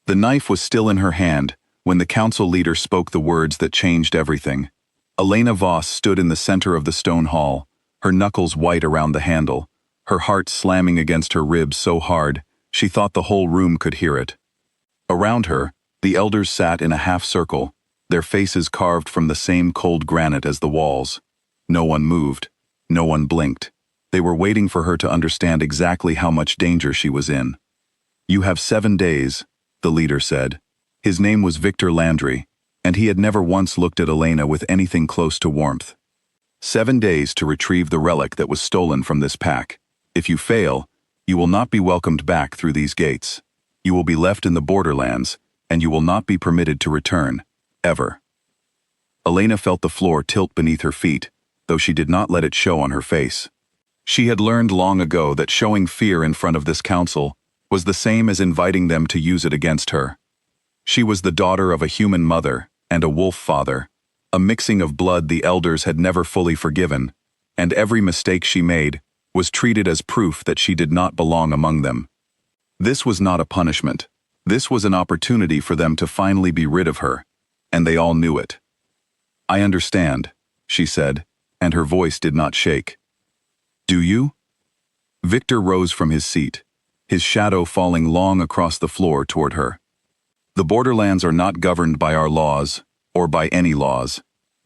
The knife was still in her hand when the council leader spoke the words that changed everything. Elena Voss stood in the center of the stone hall, her knuckles white around the handle, her heart slamming against her ribs so hard she thought the whole room could hear it. Around her, the elders sat in a half-circle, their faces carved from the same cold granite as the walls. No one moved. No one blinked. They were waiting for her to understand exactly how much danger she was in. "You have 7 days," the leader said. His name was Victor Landry, and he had never once looked at Elena with anything close to warmth. 7 days to retrieve the relic that was stolen from this pack. If you fail, you will not be welcomed back through these gates. You will be left in the Borderlands, and you will not be permitted to return, ever. Elena felt the floor tilt beneath her feet, though she did not let it show on her face. She had learned long ago that showing fear in front of this council was the same as inviting them to use it against her. She was the daughter of a human mother and a wolf father, a mixing of blood the elders had never fully forgiven, and every mistake she made was treated as proof that she did not belong among them. This was not a punishment. This was an opportunity for them to finally be rid of her, and they all knew it. "I understand," she said, and her voice did not shake. "Do you?" Victor rose from his seat, his shadow falling long across the floor toward her. "The Borderlands are not governed by our laws, or by any laws.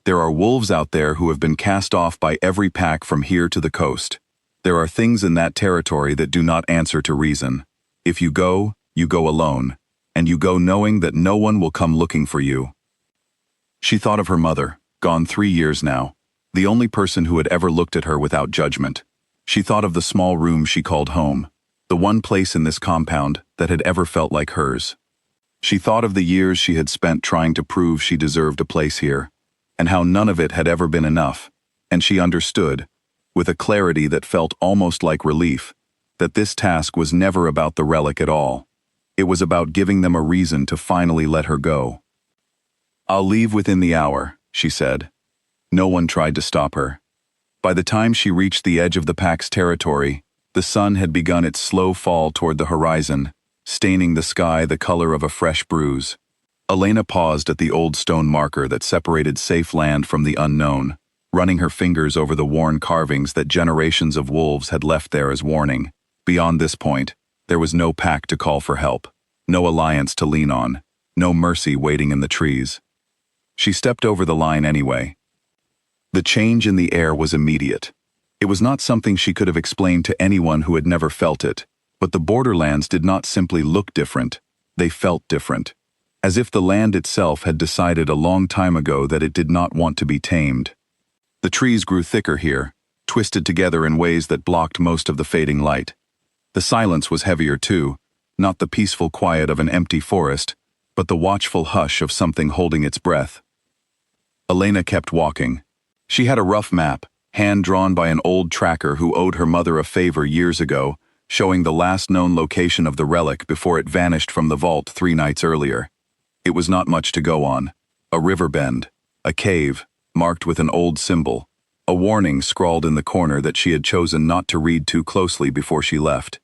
There are wolves out there who have been cast off by every pack from here to the coast. There are things in that territory that do not answer to reason. If you go alone, and you go knowing that no one will come looking for you." She thought of her mother, gone 3 years now, the only person who had ever looked at her without judgment. She thought of the small room she called home, the one place in this compound that had ever felt like hers. She thought of the years she had spent trying to prove she deserved a place here, and how none of it had ever been enough, and she understood, with a clarity that felt almost like relief, that this task was never about the relic at all. It was about giving them a reason to finally let her go. "I'll leave within the hour," she said. No one tried to stop her. By the time she reached the edge of the pack's territory, the sun had begun its slow fall toward the horizon, staining the sky the color of a fresh bruise. Elena paused at the old stone marker that separated safe land from the unknown, running her fingers over the worn carvings that generations of wolves had left there as warning. Beyond this point, there was no pack to call for help, no alliance to lean on, no mercy waiting in the trees. She stepped over the line anyway. The change in the air was immediate. It was not something she could have explained to anyone who had never felt it, but the Borderlands did not simply look different, they felt different, as if the land itself had decided a long time ago that it did not want to be tamed. The trees grew thicker here, twisted together in ways that blocked most of the fading light. The silence was heavier too, not the peaceful quiet of an empty forest, but the watchful hush of something holding its breath. Elena kept walking. She had a rough map, hand-drawn by an old tracker who owed her mother a favor years ago, showing the last known location of the relic before it vanished from the vault 3 nights earlier. It was not much to go on. A river bend, a cave, marked with an old symbol, a warning scrawled in the corner that she had chosen not to read too closely before she left.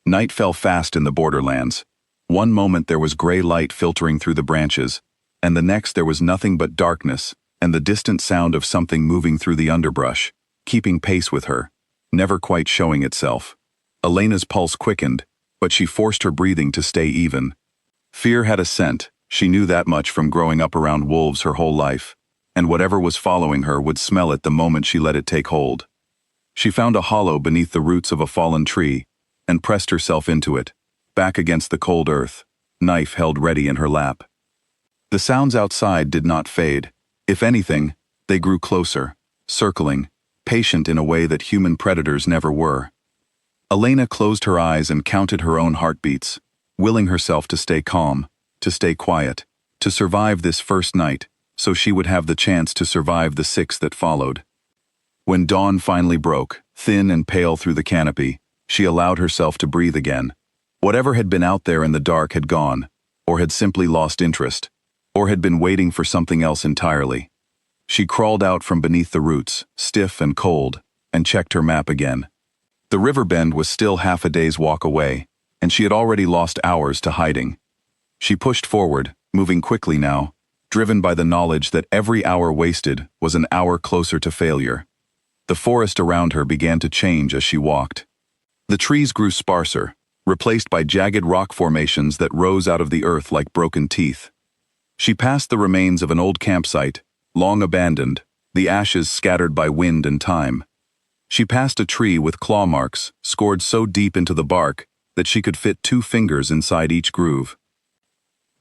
Night fell fast in the Borderlands. One moment there was gray light filtering through the branches, and the next there was nothing but darkness and the distant sound of something moving through the underbrush, keeping pace with her, never quite showing itself. Elena's pulse quickened, but she forced her breathing to stay even. Fear had a scent, she knew that much from growing up around wolves her whole life, and whatever was following her would smell it the moment she let it take hold. She found a hollow beneath the roots of a fallen tree, and pressed herself into it, back against the cold earth, knife held ready in her lap. The sounds outside did not fade. If anything, they grew closer, circling, patient in a way that human predators never were. Elena closed her eyes and counted her own heartbeats, willing herself to stay calm, to stay quiet, to survive this first night, so she would have the chance to survive the 6 that followed. When dawn finally broke, thin and pale through the canopy, she allowed herself to breathe again. Whatever had been out there in the dark had gone, or had simply lost interest, or had been waiting for something else entirely. She crawled out from beneath the roots, stiff and cold, and checked her map again. The river bend was still half a day's walk away, and she had already lost hours to hiding. She pushed forward, moving quickly now, driven by the knowledge that every hour wasted was an hour closer to failure. The forest around her began to change as she walked. The trees grew sparser, replaced by jagged rock formations that rose out of the earth like broken teeth. She passed the remains of an old campsite, long abandoned, the ashes scattered by wind and time. She passed a tree with claw marks scored so deep into the bark that she could fit 2 fingers inside each groove.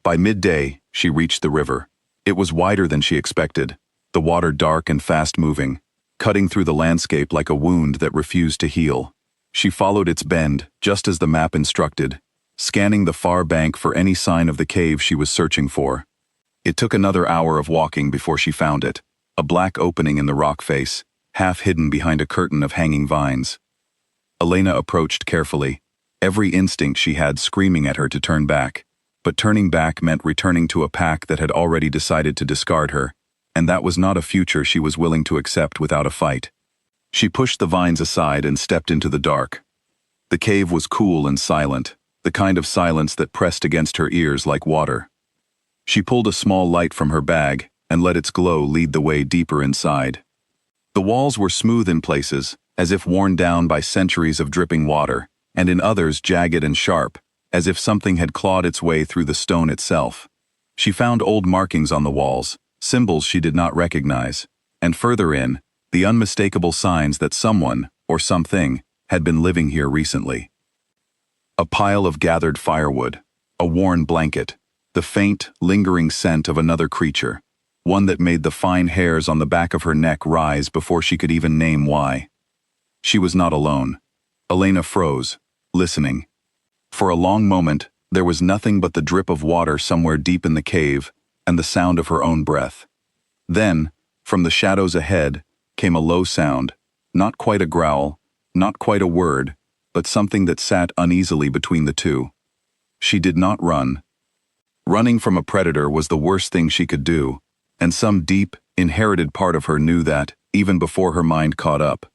By midday, she reached the river. It was wider than she expected, the water dark and fast-moving, cutting through the landscape like a wound that refused to heal. She followed its bend, just as the map instructed, scanning the far bank for any sign of the cave she was searching for. It took another hour of walking before she found it, a black opening in the rock face, half hidden behind a curtain of hanging vines. Elena approached carefully, every instinct she had screaming at her to turn back, but turning back meant returning to a pack that had already decided to discard her, and that was not a future she was willing to accept without a fight. She pushed the vines aside and stepped into the dark. The cave was cool and silent, the kind of silence that pressed against her ears like water. She pulled a small light from her bag and let its glow lead the way deeper inside. The walls were smooth in places, as if worn down by centuries of dripping water, and in others jagged and sharp, as if something had clawed its way through the stone itself. She found old markings on the walls, symbols she did not recognize, and further in, the unmistakable signs that someone, or something, had been living here recently. A pile of gathered firewood, a worn blanket, the faint, lingering scent of another creature, one that made the fine hairs on the back of her neck rise before she could even name why. She was not alone. Elena froze, listening. For a long moment, there was nothing but the drip of water somewhere deep in the cave and the sound of her own breath. Then, from the shadows ahead, came a low sound, not quite a growl, not quite a word, but something that sat uneasily between the two. She did not run. Running from a predator was the worst thing she could do, and some deep, inherited part of her knew that, even before her mind caught up.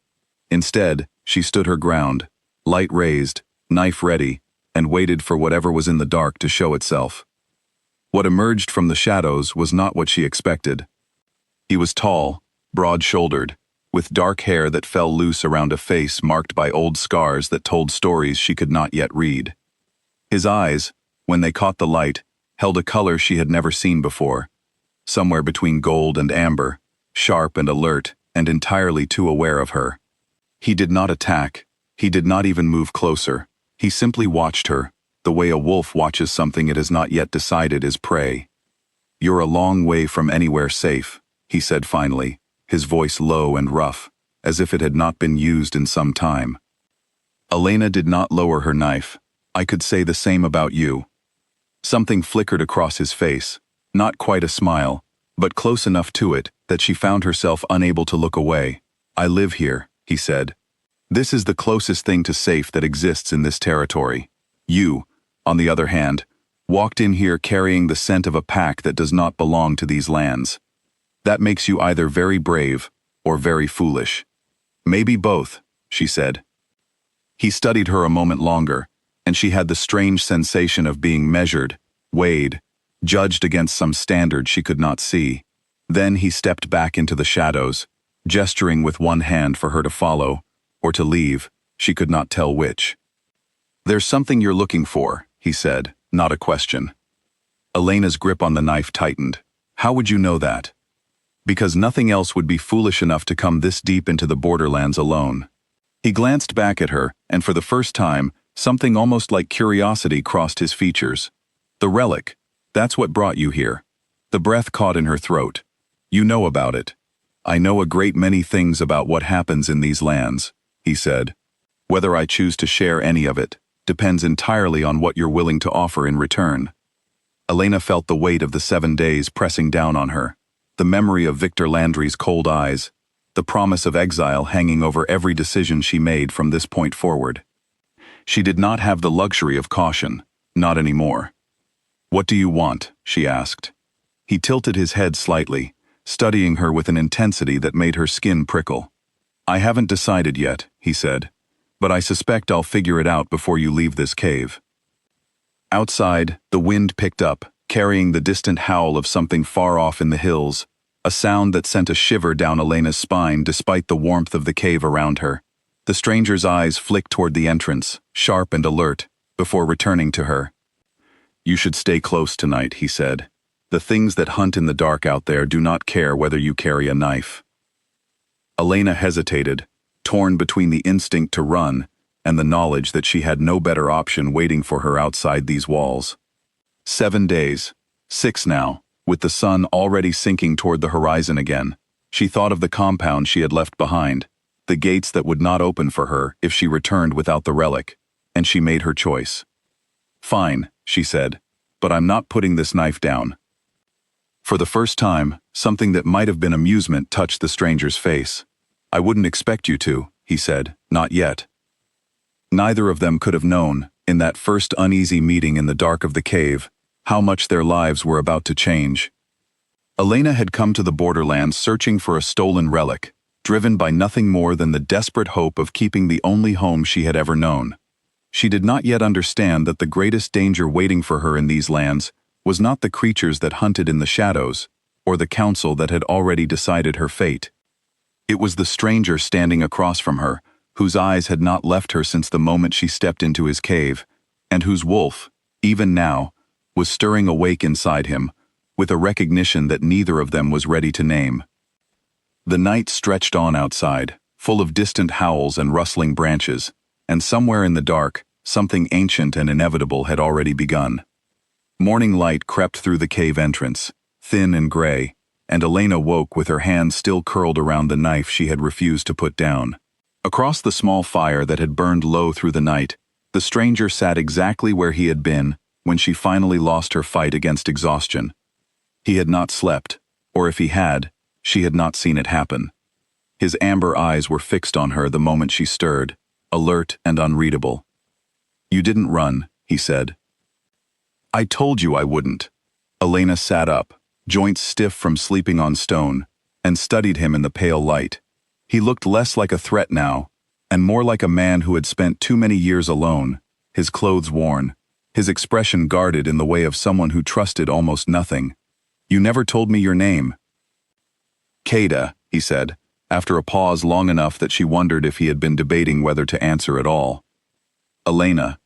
Instead, she stood her ground, light raised, knife ready, and waited for whatever was in the dark to show itself. What emerged from the shadows was not what she expected. He was tall, broad-shouldered, with dark hair that fell loose around a face marked by old scars that told stories she could not yet read. His eyes, when they caught the light, held a color she had never seen before, somewhere between gold and amber, sharp and alert, and entirely too aware of her. He did not attack, he did not even move closer. He simply watched her, the way a wolf watches something it has not yet decided is prey. "You're a long way from anywhere safe," he said finally, his voice low and rough, as if it had not been used in some time. Elena did not lower her knife. "I could say the same about you." Something flickered across his face, not quite a smile, but close enough to it that she found herself unable to look away. "I live here," he said. "This is the closest thing to safe that exists in this territory. You, on the other hand, walked in here carrying the scent of a pack that does not belong to these lands. That makes you either very brave or very foolish. Maybe both," she said. He studied her a moment longer, and she had the strange sensation of being measured, weighed, judged against some standard she could not see. Then he stepped back into the shadows, gesturing with one hand for her to follow, or to leave, she could not tell which. "There's something you're looking for," he said, not a question. Elena's grip on the knife tightened. "How would you know that?" "Because nothing else would be foolish enough to come this deep into the Borderlands alone." He glanced back at her, and for the first time, something almost like curiosity crossed his features. "The relic, that's what brought you here." The breath caught in her throat. "You know about it." "I know a great many things about what happens in these lands," he said. "Whether I choose to share any of it depends entirely on what you're willing to offer in return." Elena felt the weight of the 7 days pressing down on her, the memory of Victor Landry's cold eyes, the promise of exile hanging over every decision she made from this point forward. She did not have the luxury of caution, not anymore. "What do you want?" she asked. He tilted his head slightly, studying her with an intensity that made her skin prickle. "I haven't decided yet," he said, "but I suspect I'll figure it out before you leave this cave." Outside, the wind picked up, carrying the distant howl of something far off in the hills, a sound that sent a shiver down Elena's spine despite the warmth of the cave around her. The stranger's eyes flicked toward the entrance, sharp and alert, before returning to her. "You should stay close tonight," he said. "The things that hunt in the dark out there do not care whether you carry a knife." Elena hesitated, torn between the instinct to run and the knowledge that she had no better option waiting for her outside these walls. 7 days, 6 now, with the sun already sinking toward the horizon again. She thought of the compound she had left behind, the gates that would not open for her if she returned without the relic, and she made her choice. "Fine," she said, "but I'm not putting this knife down." For the first time, something that might have been amusement touched the stranger's face. "I wouldn't expect you to," he said, "not yet." Neither of them could have known, in that first uneasy meeting in the dark of the cave, how much their lives were about to change. Elena had come to the Borderlands searching for a stolen relic, driven by nothing more than the desperate hope of keeping the only home she had ever known. She did not yet understand that the greatest danger waiting for her in these lands was not the creatures that hunted in the shadows, or the council that had already decided her fate. It was the stranger standing across from her, whose eyes had not left her since the moment she stepped into his cave, and whose wolf, even now, was stirring awake inside him, with a recognition that neither of them was ready to name. The night stretched on outside, full of distant howls and rustling branches, and somewhere in the dark, something ancient and inevitable had already begun. Morning light crept through the cave entrance, thin and gray, and Elena woke with her hand still curled around the knife she had refused to put down. Across the small fire that had burned low through the night, the stranger sat exactly where he had been when she finally lost her fight against exhaustion. He had not slept, or if he had, she had not seen it happen. His amber eyes were fixed on her the moment she stirred, alert and unreadable. "You didn't run," he said. "I told you I wouldn't." Elena sat up, joints stiff from sleeping on stone, and studied him in the pale light. He looked less like a threat now, and more like a man who had spent too many years alone, his clothes worn, his expression guarded in the way of someone who trusted almost nothing. "You never told me your name." "Kada," he said, after a pause long enough that she wondered if he had been debating whether to answer at all. "Elena."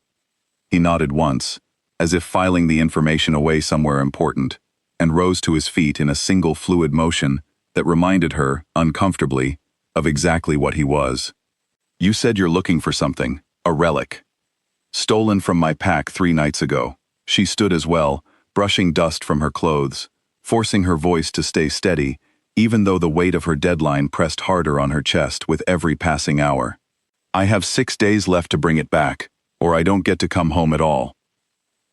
He nodded once, as if filing the information away somewhere important, and rose to his feet in a single fluid motion that reminded her, uncomfortably, of exactly what he was. "You said you're looking for something, a relic." "Stolen from my pack 3 nights ago." She stood as well, brushing dust from her clothes, forcing her voice to stay steady, even though the weight of her deadline pressed harder on her chest with every passing hour. "I have 6 days left to bring it back, or I don't get to come home at all."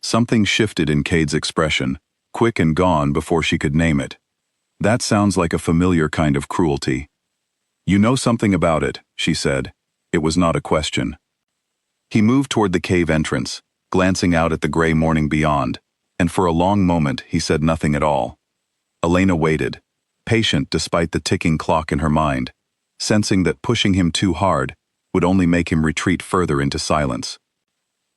Something shifted in Cade's expression, quick and gone before she could name it. "That sounds like a familiar kind of cruelty." "You know something about it," she said. It was not a question. He moved toward the cave entrance, glancing out at the gray morning beyond, and for a long moment he said nothing at all. Elena waited, patient despite the ticking clock in her mind, sensing that pushing him too hard would only make him retreat further into silence.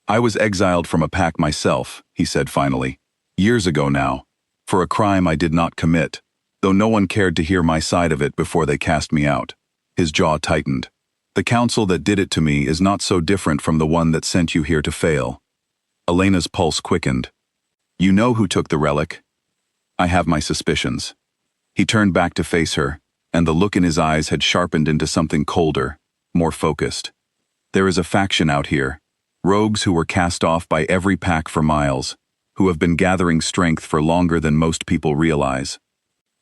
"I was exiled from a pack myself," he said finally, "years ago now, for a crime I did not commit, though no one cared to hear my side of it before they cast me out." His jaw tightened. "The council that did it to me is not so different from the one that sent you here to fail." Elena's pulse quickened. "You know who took the relic?" "I have my suspicions." He turned back to face her, and the look in his eyes had sharpened into something colder, more focused. "There is a faction out here, rogues who were cast off by every pack for miles, who have been gathering strength for longer than most people realize.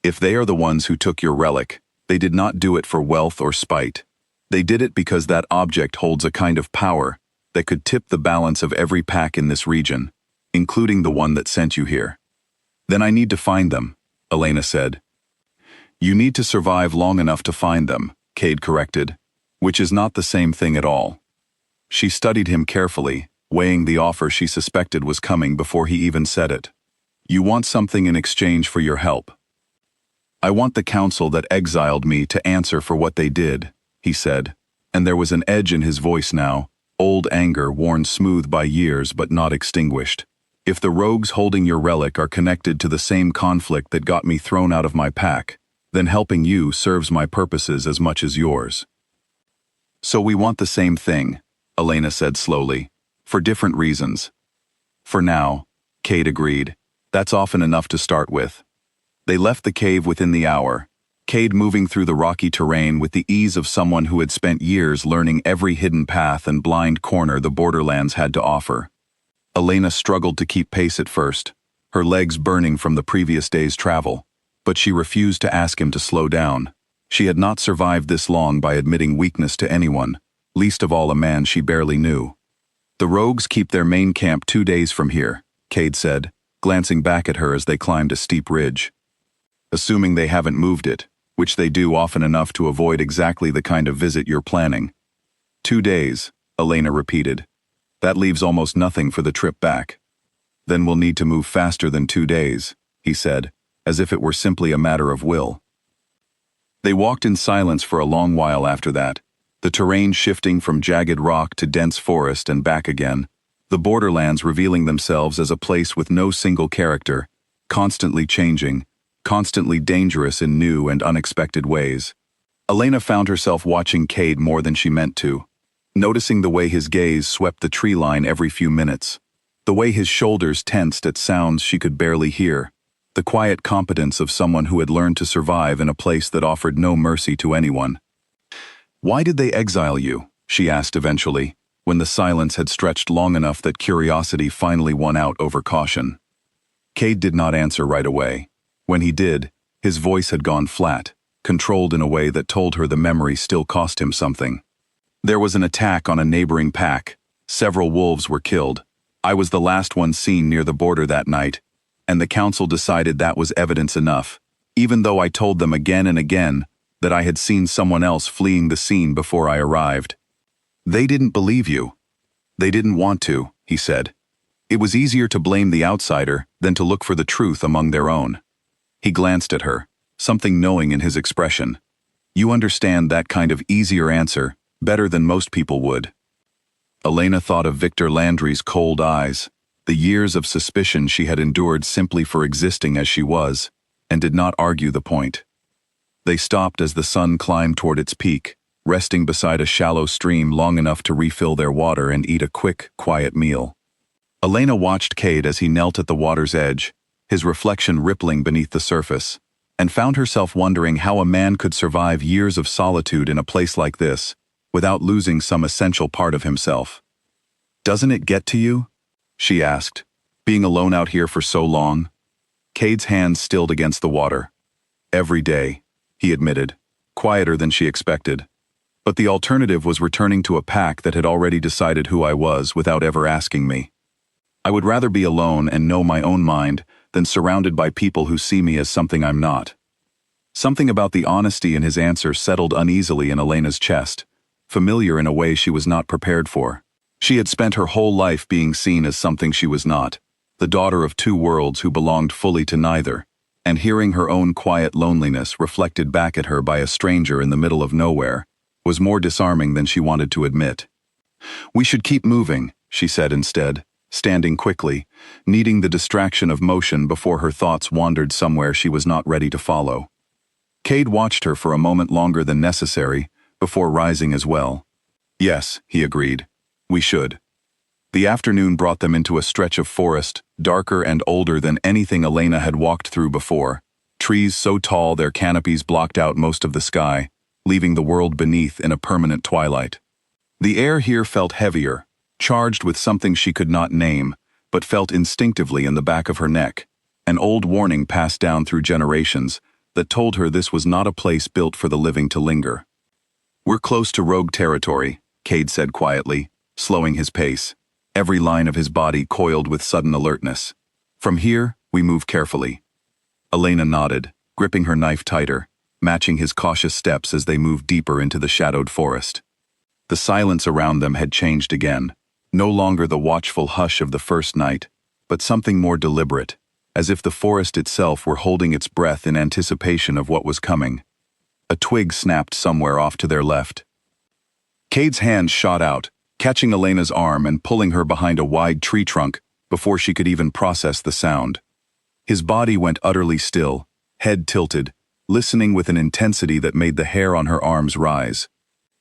If they are the ones who took your relic, they did not do it for wealth or spite. They did it because that object holds a kind of power that could tip the balance of every pack in this region, including the one that sent you here." "Then I need to find them," Elena said. "You need to survive long enough to find them," Cade corrected, "which is not the same thing at all." She studied him carefully, weighing the offer she suspected was coming before he even said it. "You want something in exchange for your help." "I want the council that exiled me to answer for what they did," he said, and there was an edge in his voice now, old anger worn smooth by years but not extinguished. If the rogues holding your relic are connected to the same conflict that got me thrown out of my pack, then helping you serves my purposes as much as yours. So we want the same thing, Elena said slowly, for different reasons. For now, Cade agreed. That's often enough to start with. They left the cave within the hour, Cade moving through the rocky terrain with the ease of someone who had spent years learning every hidden path and blind corner the Borderlands had to offer. Elena struggled to keep pace at first, her legs burning from the previous day's travel, but she refused to ask him to slow down. She had not survived this long by admitting weakness to anyone, least of all a man she barely knew. The rogues keep their main camp 2 days from here, Cade said, glancing back at her as they climbed a steep ridge. Assuming they haven't moved it, which they do often enough to avoid exactly the kind of visit you're planning. 2 days, Elena repeated. That leaves almost nothing for the trip back. Then we'll need to move faster than 2 days, he said, as if it were simply a matter of will. They walked in silence for a long while after that, the terrain shifting from jagged rock to dense forest and back again, the Borderlands revealing themselves as a place with no single character, constantly changing, constantly dangerous in new and unexpected ways. Elena found herself watching Cade more than she meant to, noticing the way his gaze swept the tree line every few minutes, the way his shoulders tensed at sounds she could barely hear, the quiet competence of someone who had learned to survive in a place that offered no mercy to anyone. "Why did they exile you?" she asked eventually, when the silence had stretched long enough that curiosity finally won out over caution. Cade did not answer right away. When he did, his voice had gone flat, controlled in a way that told her the memory still cost him something. "There was an attack on a neighboring pack. Several wolves were killed. I was the last one seen near the border that night, and the council decided that was evidence enough, even though I told them again and again that I had seen someone else fleeing the scene before I arrived. They didn't believe you. They didn't want to," he said. It was easier to blame the outsider than to look for the truth among their own. He glanced at her, something knowing in his expression. "You understand that kind of easier answer better than most people would." Elena thought of Victor Landry's cold eyes, the years of suspicion she had endured simply for existing as she was, and did not argue the point. They stopped as the sun climbed toward its peak, resting beside a shallow stream long enough to refill their water and eat a quick, quiet meal. Elena watched Cade as he knelt at the water's edge, his reflection rippling beneath the surface, and found herself wondering how a man could survive years of solitude in a place like this, without losing some essential part of himself. "Doesn't it get to you?" she asked, "being alone out here for so long?" Cade's hands stilled against the water. "Every day," he admitted, quieter than she expected. "But the alternative was returning to a pack that had already decided who I was without ever asking me. I would rather be alone and know my own mind than surrounded by people who see me as something I'm not." Something about the honesty in his answer settled uneasily in Elena's chest, familiar in a way she was not prepared for. She had spent her whole life being seen as something she was not, the daughter of two worlds who belonged fully to neither, and hearing her own quiet loneliness reflected back at her by a stranger in the middle of nowhere was more disarming than she wanted to admit. "We should keep moving," she said instead, standing quickly, needing the distraction of motion before her thoughts wandered somewhere she was not ready to follow. Cade watched her for a moment longer than necessary, before rising as well. "Yes," he agreed. "We should." The afternoon brought them into a stretch of forest, darker and older than anything Elena had walked through before, trees so tall their canopies blocked out most of the sky, leaving the world beneath in a permanent twilight. The air here felt heavier, charged with something she could not name, but felt instinctively in the back of her neck, an old warning passed down through generations that told her this was not a place built for the living to linger. "We're close to rogue territory," Cade said quietly, slowing his pace, every line of his body coiled with sudden alertness. "From here, we move carefully." Elena nodded, gripping her knife tighter, matching his cautious steps as they moved deeper into the shadowed forest. The silence around them had changed again, no longer the watchful hush of the first night, but something more deliberate, as if the forest itself were holding its breath in anticipation of what was coming. A twig snapped somewhere off to their left. Cade's hand shot out, catching Elena's arm and pulling her behind a wide tree trunk, before she could even process the sound. His body went utterly still, head tilted, listening with an intensity that made the hair on her arms rise.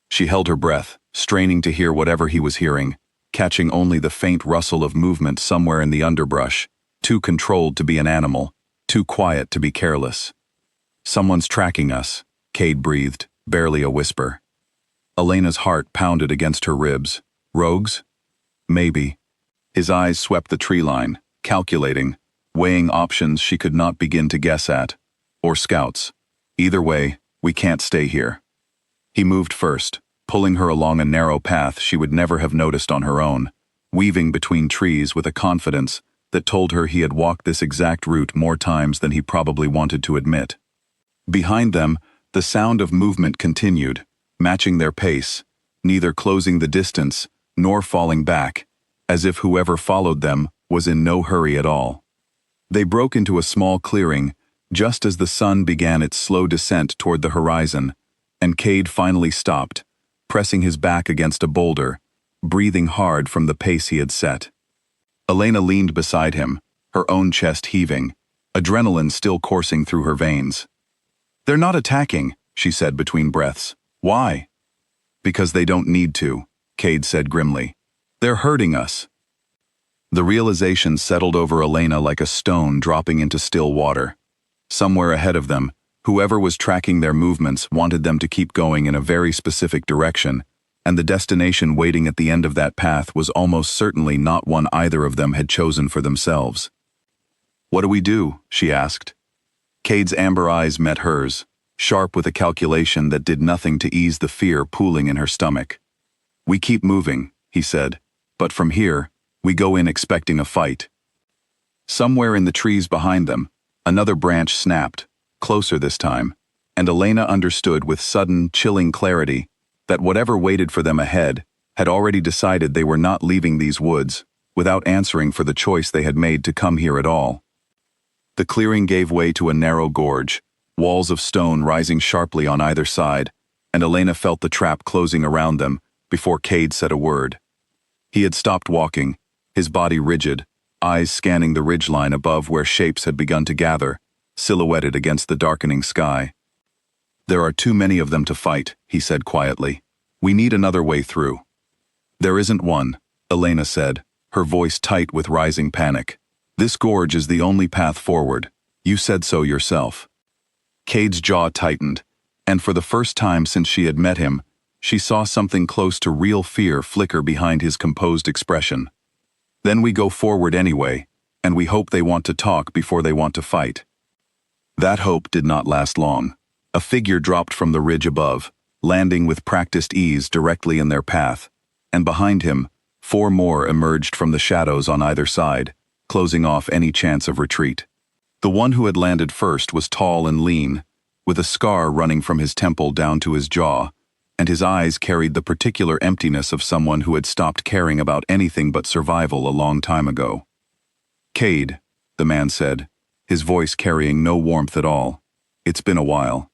She held her breath, straining to hear whatever he was hearing, catching only the faint rustle of movement somewhere in the underbrush, too controlled to be an animal, too quiet to be careless. "Someone's tracking us," Cade breathed, barely a whisper. Elena's heart pounded against her ribs. Rogues? Maybe. His eyes swept the tree line, calculating, weighing options she could not begin to guess at. Or scouts. Either way, we can't stay here. He moved first, pulling her along a narrow path she would never have noticed on her own, weaving between trees with a confidence that told her he had walked this exact route more times than he probably wanted to admit. Behind them, the sound of movement continued, matching their pace, neither closing the distance nor falling back, as if whoever followed them was in no hurry at all. They broke into a small clearing just as the sun began its slow descent toward the horizon, and Cade finally stopped, pressing his back against a boulder, breathing hard from the pace he had set. Elena leaned beside him, her own chest heaving, adrenaline still coursing through her veins. "They're not attacking," she said between breaths. "Why?" "Because they don't need to," Cade said grimly. "They're hurting us." The realization settled over Elena like a stone dropping into still water. Somewhere ahead of them, whoever was tracking their movements wanted them to keep going in a very specific direction, and the destination waiting at the end of that path was almost certainly not one either of them had chosen for themselves. "What do we do?" she asked. Cade's amber eyes met hers, sharp with a calculation that did nothing to ease the fear pooling in her stomach. "We keep moving," he said, "but from here, we go in expecting a fight." Somewhere in the trees behind them, another branch snapped, closer this time, and Elena understood with sudden, chilling clarity that whatever waited for them ahead had already decided they were not leaving these woods without answering for the choice they had made to come here at all. The clearing gave way to a narrow gorge, walls of stone rising sharply on either side, and Elena felt the trap closing around them before Cade said a word. He had stopped walking, his body rigid, eyes scanning the ridgeline above where shapes had begun to gather, silhouetted against the darkening sky. "There are too many of them to fight," he said quietly. "We need another way through." "There isn't one," Elena said, her voice tight with rising panic. "This gorge is the only path forward. You said so yourself." Cade's jaw tightened, and for the first time since she had met him, she saw something close to real fear flicker behind his composed expression. "Then we go forward anyway, and we hope they want to talk before they want to fight." That hope did not last long. A figure dropped from the ridge above, landing with practiced ease directly in their path, and behind him, 4 more emerged from the shadows on either side, closing off any chance of retreat. The one who had landed first was tall and lean, with a scar running from his temple down to his jaw, and his eyes carried the particular emptiness of someone who had stopped caring about anything but survival a long time ago. "Cade," the man said, his voice carrying no warmth at all. "It's been a while."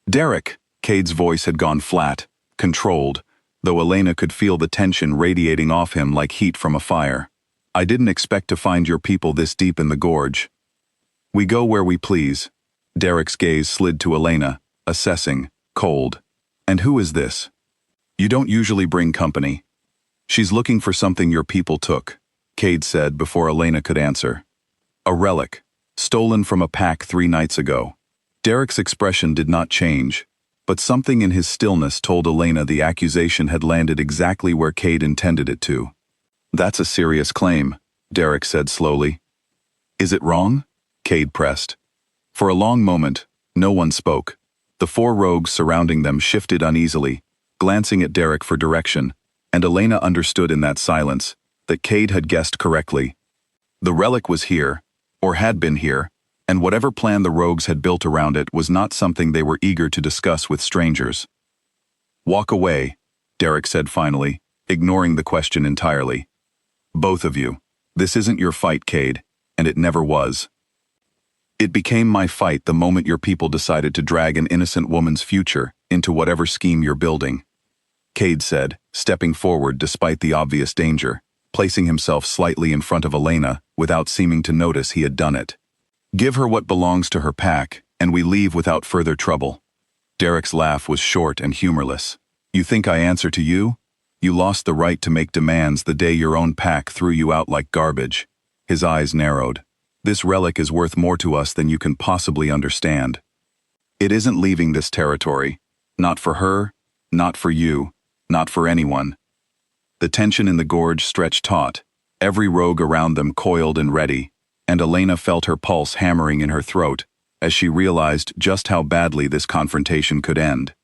"Derek," Cade's voice had gone flat, controlled, though Elena could feel the tension radiating off him like heat from a fire. "I didn't expect to find your people this deep in the gorge." "We go where we please." Derek's gaze slid to Elena, assessing, cold. "And who is this?" "You don't usually bring company." "She's looking for something your people took," Cade said before Elena could answer. "A relic, stolen from a pack 3 nights ago." Derek's expression did not change, but something in his stillness told Elena the accusation had landed exactly where Cade intended it to. "That's a serious claim," Derek said slowly. "Is it wrong?" Cade pressed. For a long moment, no one spoke. The 4 rogues surrounding them shifted uneasily, glancing at Derek for direction, and Elena understood in that silence that Cade had guessed correctly. The relic was here, or had been here, and whatever plan the rogues had built around it was not something they were eager to discuss with strangers. "Walk away," Derek said finally, ignoring the question entirely. "Both of you. This isn't your fight, Cade, and it never was. It became my fight the moment your people decided to drag an innocent woman's future into whatever scheme you're building," Cade said, stepping forward despite the obvious danger, placing himself slightly in front of Elena without seeming to notice he had done it. "Give her what belongs to her pack, and we leave without further trouble." Derek's laugh was short and humorless. "You think I answer to you? You lost the right to make demands the day your own pack threw you out like garbage." His eyes narrowed. "This relic is worth more to us than you can possibly understand. It isn't leaving this territory. Not for her, not for you, not for anyone." The tension in the gorge stretched taut, every rogue around them coiled and ready, and Elena felt her pulse hammering in her throat as she realized just how badly this confrontation could end.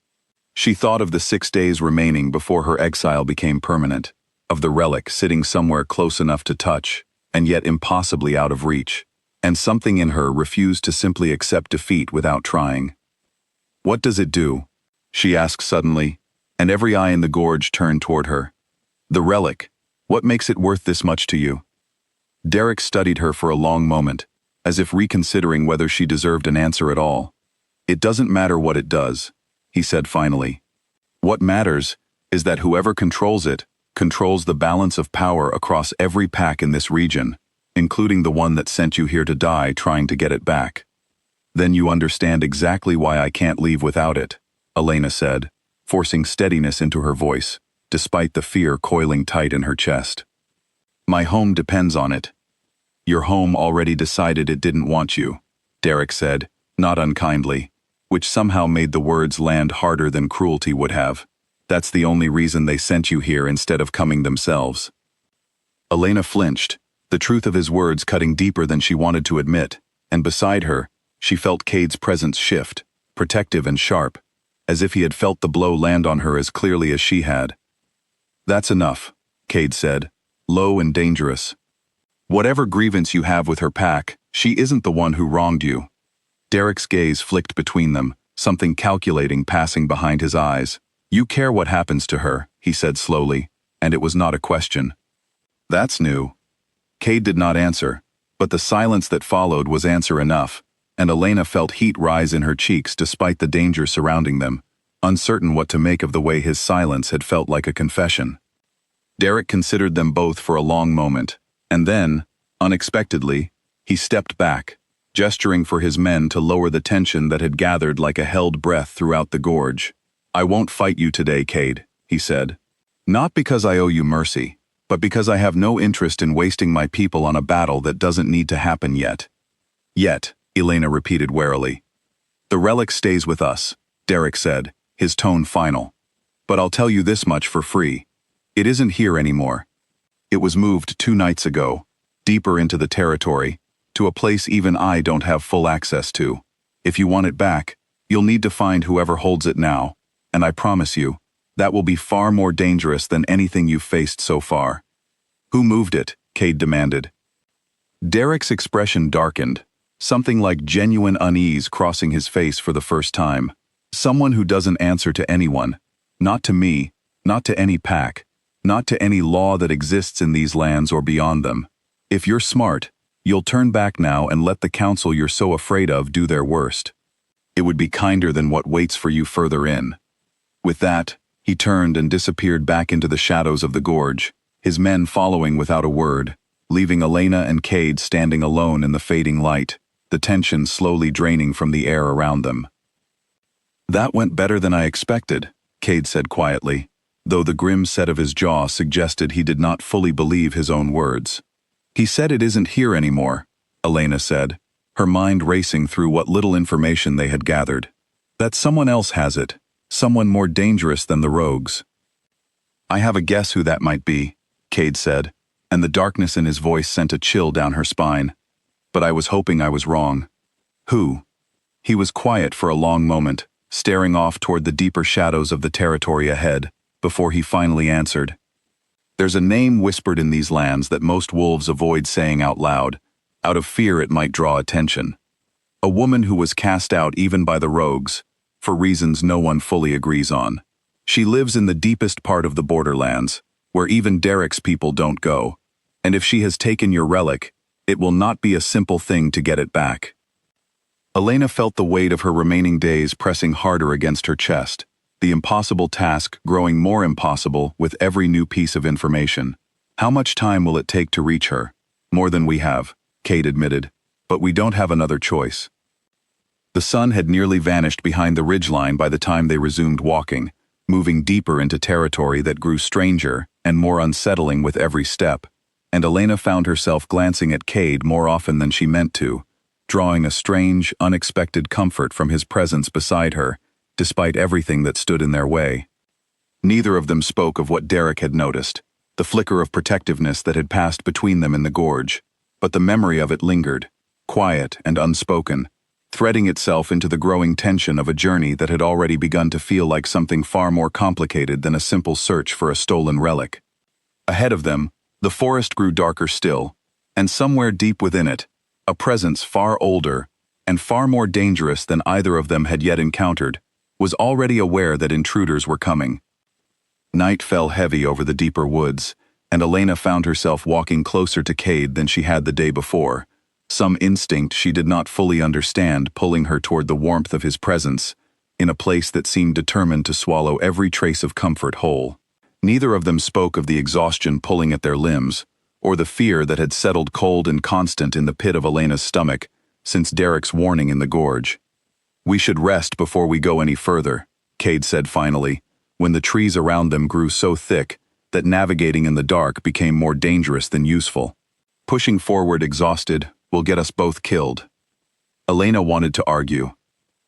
She thought of the 6 days remaining before her exile became permanent, of the relic sitting somewhere close enough to touch, and yet impossibly out of reach, and something in her refused to simply accept defeat without trying. "What does it do?" she asked suddenly, and every eye in the gorge turned toward her. "The relic, what makes it worth this much to you?" Derek studied her for a long moment, as if reconsidering whether she deserved an answer at all. "It doesn't matter what it does," he said finally. "What matters is that whoever controls it controls the balance of power across every pack in this region, including the one that sent you here to die trying to get it back. Then you understand exactly why I can't leave without it," Elena said, forcing steadiness into her voice, despite the fear coiling tight in her chest. "My home depends on it." "Your home already decided it didn't want you," Derek said, not unkindly, which somehow made the words land harder than cruelty would have. "That's the only reason they sent you here instead of coming themselves." Elena flinched, the truth of his words cutting deeper than she wanted to admit, and beside her, she felt Cade's presence shift, protective and sharp, as if he had felt the blow land on her as clearly as she had. "That's enough," Cade said, low and dangerous. "Whatever grievance you have with her pack, she isn't the one who wronged you." Derek's gaze flicked between them, something calculating passing behind his eyes. "You care what happens to her," he said slowly, and it was not a question. "That's new." Cade did not answer, but the silence that followed was answer enough, and Elena felt heat rise in her cheeks despite the danger surrounding them, uncertain what to make of the way his silence had felt like a confession. Derek considered them both for a long moment, and then, unexpectedly, he stepped back, gesturing for his men to lower the tension that had gathered like a held breath throughout the gorge. "I won't fight you today, Cade," he said. "Not because I owe you mercy, but because I have no interest in wasting my people on a battle that doesn't need to happen yet." "Yet," Elena repeated warily. "The relic stays with us," Derek said, his tone final. "But I'll tell you this much for free. It isn't here anymore. It was moved 2 nights ago, deeper into the territory, to a place even I don't have full access to. If you want it back, you'll need to find whoever holds it now, and I promise you, that will be far more dangerous than anything you've faced so far." "Who moved it?" Cade demanded. Derek's expression darkened, something like genuine unease crossing his face for the first time. "Someone who doesn't answer to anyone. Not to me, not to any pack, not to any law that exists in these lands or beyond them. If you're smart, you'll turn back now and let the council you're so afraid of do their worst. It would be kinder than what waits for you further in." With that, he turned and disappeared back into the shadows of the gorge, his men following without a word, leaving Elena and Cade standing alone in the fading light, the tension slowly draining from the air around them. "That went better than I expected," Cade said quietly, though the grim set of his jaw suggested he did not fully believe his own words. "He said it isn't here anymore," Elena said, her mind racing through what little information they had gathered. "That someone else has it, someone more dangerous than the rogues." "I have a guess who that might be," Cade said, and the darkness in his voice sent a chill down her spine. "But I was hoping I was wrong." "Who?" He was quiet for a long moment, staring off toward the deeper shadows of the territory ahead, before he finally answered. "There's a name whispered in these lands that most wolves avoid saying out loud, out of fear it might draw attention. A woman who was cast out even by the rogues, for reasons no one fully agrees on. She lives in the deepest part of the Borderlands, where even Derek's people don't go, and if she has taken your relic, it will not be a simple thing to get it back." Elena felt the weight of her remaining days pressing harder against her chest, the impossible task growing more impossible with every new piece of information. How much time will it take to reach her? More than we have, Cade admitted, but we don't have another choice. The sun had nearly vanished behind the ridgeline by the time they resumed walking, moving deeper into territory that grew stranger and more unsettling with every step, and Elena found herself glancing at Cade more often than she meant to, drawing a strange, unexpected comfort from his presence beside her, despite everything that stood in their way. Neither of them spoke of what Derek had noticed, the flicker of protectiveness that had passed between them in the gorge, but the memory of it lingered, quiet and unspoken, threading itself into the growing tension of a journey that had already begun to feel like something far more complicated than a simple search for a stolen relic. Ahead of them, the forest grew darker still, and somewhere deep within it, a presence far older and far more dangerous than either of them had yet encountered, was already aware that intruders were coming. Night fell heavy over the deeper woods, and Elena found herself walking closer to Cade than she had the day before, some instinct she did not fully understand pulling her toward the warmth of his presence, in a place that seemed determined to swallow every trace of comfort whole. Neither of them spoke of the exhaustion pulling at their limbs, or the fear that had settled cold and constant in the pit of Elena's stomach since Derek's warning in the gorge. "We should rest before we go any further," Cade said finally, when the trees around them grew so thick that navigating in the dark became more dangerous than useful. "Pushing forward exhausted will get us both killed." Elena wanted to argue,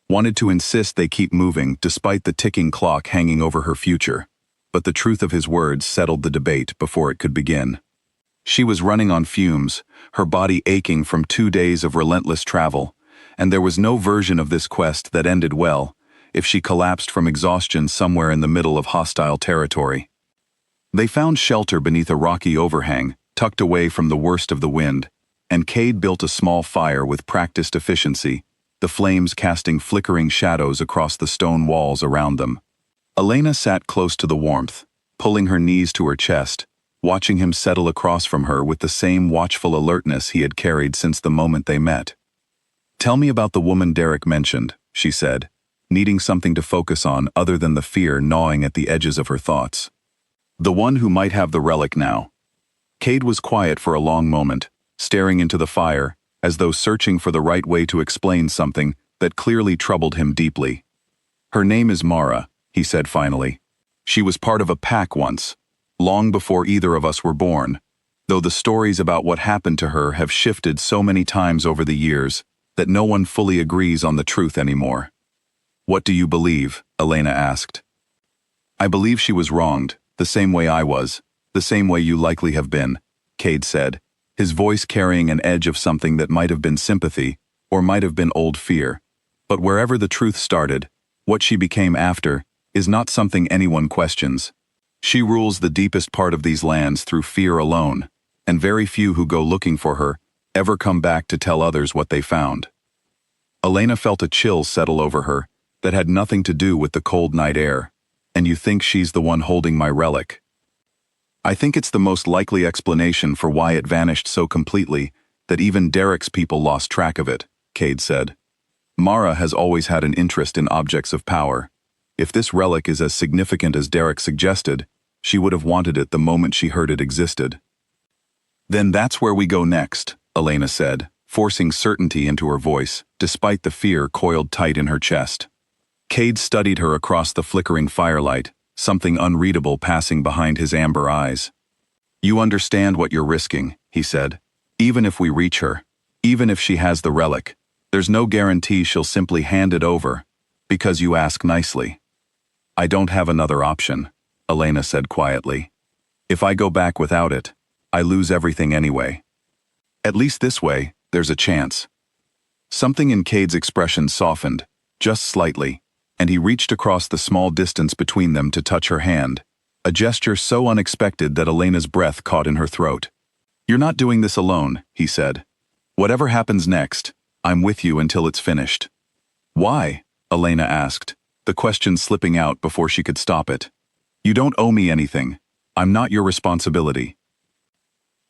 wanted to insist they keep moving despite the ticking clock hanging over her future, but the truth of his words settled the debate before it could begin. She was running on fumes, her body aching from 2 days of relentless travel, and there was no version of this quest that ended well if she collapsed from exhaustion somewhere in the middle of hostile territory. They found shelter beneath a rocky overhang, tucked away from the worst of the wind, and Cade built a small fire with practiced efficiency, the flames casting flickering shadows across the stone walls around them. Elena sat close to the warmth, pulling her knees to her chest, watching him settle across from her with the same watchful alertness he had carried since the moment they met. "Tell me about the woman Derek mentioned," she said, needing something to focus on other than the fear gnawing at the edges of her thoughts. "The one who might have the relic now." Cade was quiet for a long moment, staring into the fire, as though searching for the right way to explain something that clearly troubled him deeply. "Her name is Mara," he said finally. "She was part of a pack once, long before either of us were born, though the stories about what happened to her have shifted so many times over the years that no one fully agrees on the truth anymore." "What do you believe?" Elena asked. "I believe she was wronged, the same way I was, the same way you likely have been," Cade said, his voice carrying an edge of something that might have been sympathy, or might have been old fear. "But wherever the truth started, what she became after is not something anyone questions. She rules the deepest part of these lands through fear alone, and very few who go looking for her ever come back to tell others what they found." Elena felt a chill settle over her that had nothing to do with the cold night air. "And you think she's the one holding my relic?" "I think it's the most likely explanation for why it vanished so completely that even Derek's people lost track of it," Cade said. "Mara has always had an interest in objects of power. If this relic is as significant as Derek suggested, she would have wanted it the moment she heard it existed." "Then that's where we go next," Elena said, forcing certainty into her voice, despite the fear coiled tight in her chest. Cade studied her across the flickering firelight, something unreadable passing behind his amber eyes. "You understand what you're risking," he said. "Even if we reach her, even if she has the relic, there's no guarantee she'll simply hand it over, because you ask nicely." "I don't have another option," Elena said quietly. "If I go back without it, I lose everything anyway. At least this way, there's a chance." Something in Cade's expression softened, just slightly, and he reached across the small distance between them to touch her hand, a gesture so unexpected that Elena's breath caught in her throat. "You're not doing this alone," he said. "Whatever happens next, I'm with you until it's finished." "Why?" Elena asked, the question slipping out before she could stop it. "You don't owe me anything. I'm not your responsibility."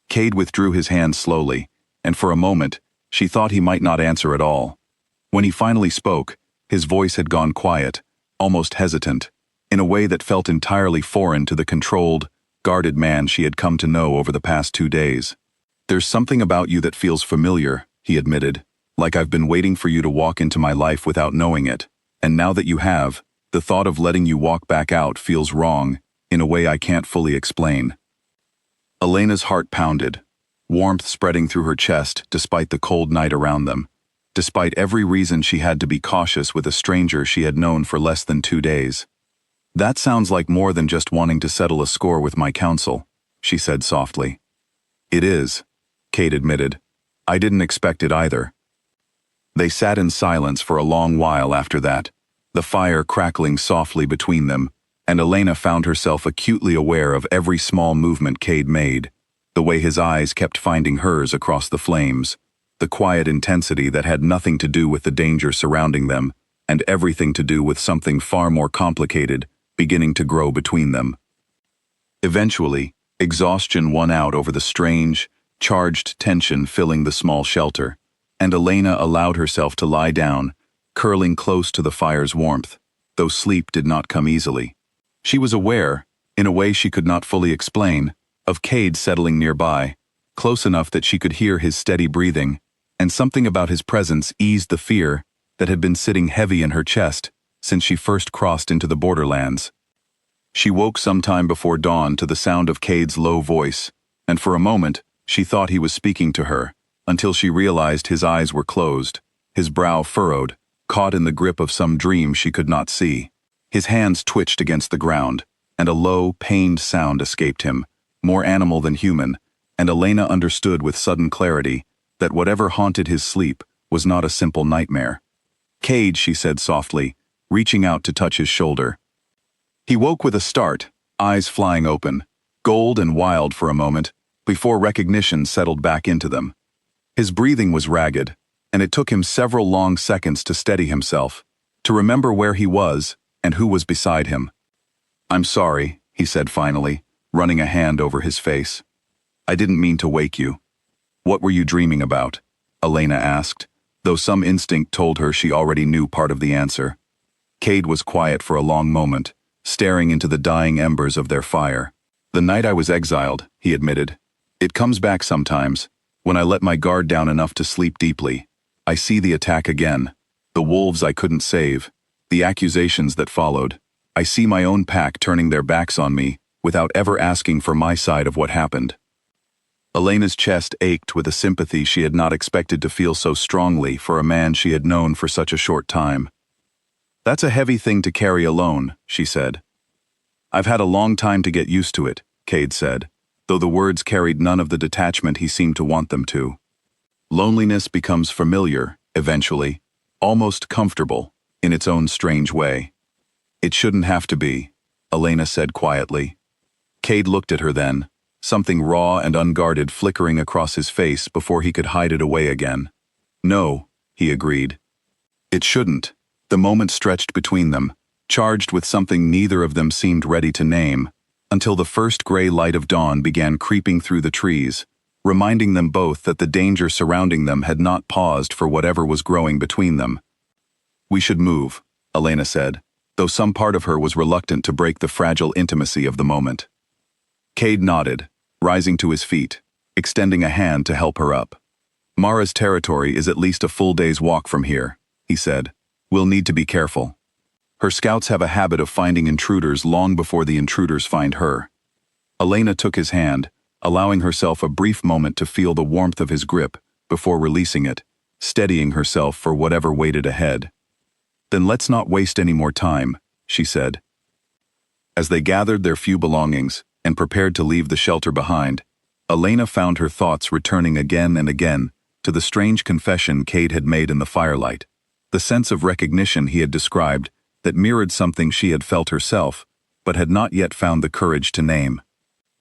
Cade withdrew his hand slowly, and for a moment, she thought he might not answer at all. When he finally spoke, his voice had gone quiet, almost hesitant, in a way that felt entirely foreign to the controlled, guarded man she had come to know over the past 2 days. "There's something about you that feels familiar," he admitted, "like I've been waiting for you to walk into my life without knowing it, and now that you have, the thought of letting you walk back out feels wrong, in a way I can't fully explain." Elena's heart pounded, warmth spreading through her chest despite the cold night around them, despite every reason she had to be cautious with a stranger she had known for less than 2 days. "That sounds like more than just wanting to settle a score with my counsel," she said softly. "It is," Kate admitted. "I didn't expect it either." They sat in silence for a long while after that, the fire crackling softly between them, and Elena found herself acutely aware of every small movement Cade made, the way his eyes kept finding hers across the flames, the quiet intensity that had nothing to do with the danger surrounding them, and everything to do with something far more complicated beginning to grow between them. Eventually, exhaustion won out over the strange, charged tension filling the small shelter, and Elena allowed herself to lie down, curling close to the fire's warmth, though sleep did not come easily. She was aware, in a way she could not fully explain, of Cade settling nearby, close enough that she could hear his steady breathing, and something about his presence eased the fear that had been sitting heavy in her chest since she first crossed into the Borderlands. She woke sometime before dawn to the sound of Cade's low voice, and for a moment she thought he was speaking to her, until she realized his eyes were closed, his brow furrowed, caught in the grip of some dream she could not see. His hands twitched against the ground, and a low, pained sound escaped him, more animal than human, and Elena understood with sudden clarity that whatever haunted his sleep was not a simple nightmare. "Cade," she said softly, reaching out to touch his shoulder. He woke with a start, eyes flying open, gold and wild for a moment, before recognition settled back into them. His breathing was ragged, and it took him several long seconds to steady himself, to remember where he was and who was beside him. "I'm sorry," he said finally, running a hand over his face. "I didn't mean to wake you." "What were you dreaming about?" Elena asked, though some instinct told her she already knew part of the answer. Cade was quiet for a long moment, staring into the dying embers of their fire. "The night I was exiled," he admitted. "It comes back sometimes, when I let my guard down enough to sleep deeply. I see the attack again, the wolves I couldn't save, the accusations that followed. I see my own pack turning their backs on me, without ever asking for my side of what happened." Elena's chest ached with a sympathy she had not expected to feel so strongly for a man she had known for such a short time. "That's a heavy thing to carry alone," she said. "I've had a long time to get used to it," Cade said, though the words carried none of the detachment he seemed to want them to. "Loneliness becomes familiar, eventually, almost comfortable, in its own strange way." "It shouldn't have to be," Elena said quietly. Cade looked at her then, something raw and unguarded flickering across his face before he could hide it away again. "No," he agreed. "It shouldn't." The moment stretched between them, charged with something neither of them seemed ready to name, until the first gray light of dawn began creeping through the trees, reminding them both that the danger surrounding them had not paused for whatever was growing between them. "We should move," Elena said, though some part of her was reluctant to break the fragile intimacy of the moment. Cade nodded, rising to his feet, extending a hand to help her up. "Mara's territory is at least a full day's walk from here," he said. "We'll need to be careful. Her scouts have a habit of finding intruders long before the intruders find her." Elena took his hand, allowing herself a brief moment to feel the warmth of his grip before releasing it, steadying herself for whatever waited ahead. "Then let's not waste any more time," she said. As they gathered their few belongings and prepared to leave the shelter behind, Elena found her thoughts returning again and again to the strange confession Cade had made in the firelight, the sense of recognition he had described that mirrored something she had felt herself, but had not yet found the courage to name.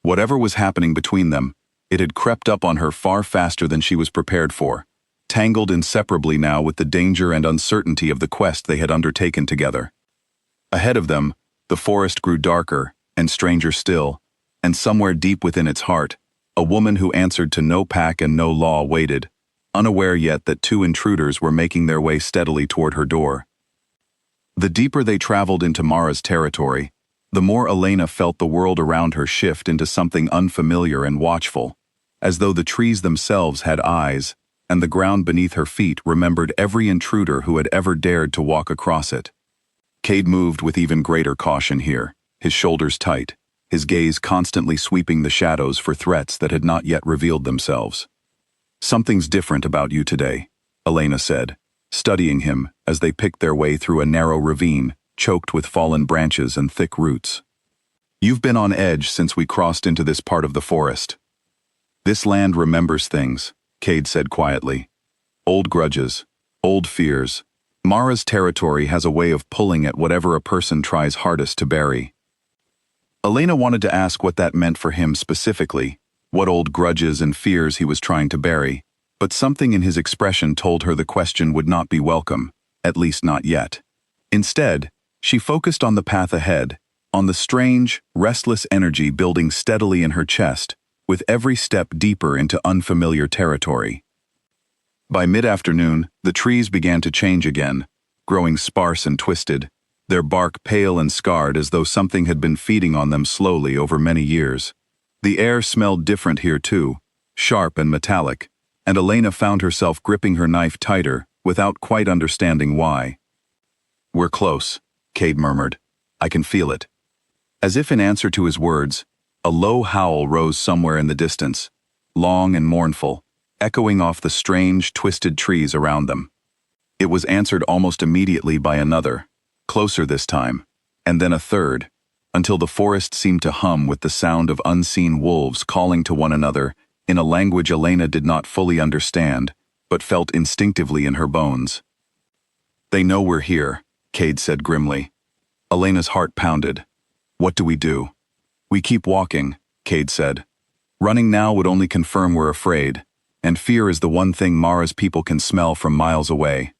Whatever was happening between them, it had crept up on her far faster than she was prepared for, tangled inseparably now with the danger and uncertainty of the quest they had undertaken together. Ahead of them, the forest grew darker and stranger still, and somewhere deep within its heart, a woman who answered to no pack and no law waited, unaware yet that two intruders were making their way steadily toward her door. The deeper they traveled into Mara's territory, The more Elena felt the world around her shift into something unfamiliar and watchful, as though the trees themselves had eyes, and the ground beneath her feet remembered every intruder who had ever dared to walk across it. Cade moved with even greater caution here, his shoulders tight, his gaze constantly sweeping the shadows for threats that had not yet revealed themselves. "Something's different about you today," Elena said, studying him as they picked their way through a narrow ravine, choked with fallen branches and thick roots. "You've been on edge since we crossed into this part of the forest." "This land remembers things," Cade said quietly. "Old grudges, old fears. Mara's territory has a way of pulling at whatever a person tries hardest to bury." Elena wanted to ask what that meant for him specifically, what old grudges and fears he was trying to bury, but something in his expression told her the question would not be welcome, at least not yet. Instead, she focused on the path ahead, on the strange, restless energy building steadily in her chest, with every step deeper into unfamiliar territory. By mid-afternoon, the trees began to change again, growing sparse and twisted, their bark pale and scarred as though something had been feeding on them slowly over many years. The air smelled different here too, sharp and metallic, and Elena found herself gripping her knife tighter, without quite understanding why. "We're close," Cade murmured. "I can feel it." As if in answer to his words, a low howl rose somewhere in the distance, long and mournful, echoing off the strange, twisted trees around them. It was answered almost immediately by another, closer this time, and then a third, until the forest seemed to hum with the sound of unseen wolves calling to one another in a language Elena did not fully understand, but felt instinctively in her bones. "They know we're here," Cade said grimly. Elena's heart pounded. "What do we do?" "We keep walking," Cade said. "Running now would only confirm we're afraid, and fear is the one thing Mara's people can smell from miles away."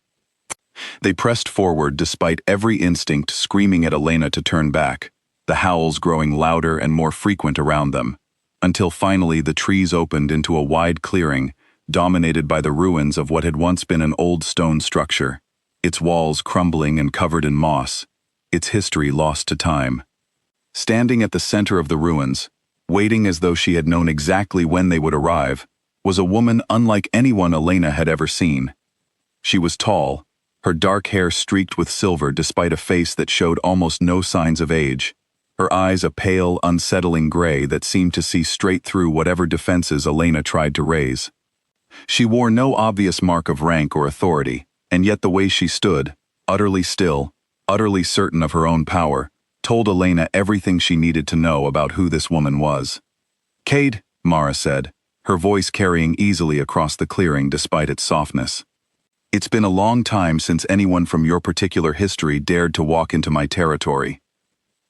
They pressed forward despite every instinct screaming at Elena to turn back, the howls growing louder and more frequent around them, until finally the trees opened into a wide clearing, dominated by the ruins of what had once been an old stone structure, its walls crumbling and covered in moss, its history lost to time. Standing at the center of the ruins, waiting as though she had known exactly when they would arrive, was a woman unlike anyone Elena had ever seen. She was tall, her dark hair streaked with silver despite a face that showed almost no signs of age, her eyes a pale, unsettling gray that seemed to see straight through whatever defenses Elena tried to raise. She wore no obvious mark of rank or authority, and yet the way she stood, utterly still, utterly certain of her own power, told Elena everything she needed to know about who this woman was. "Cade," Mara said, her voice carrying easily across the clearing despite its softness. "It's been a long time since anyone from your particular history dared to walk into my territory."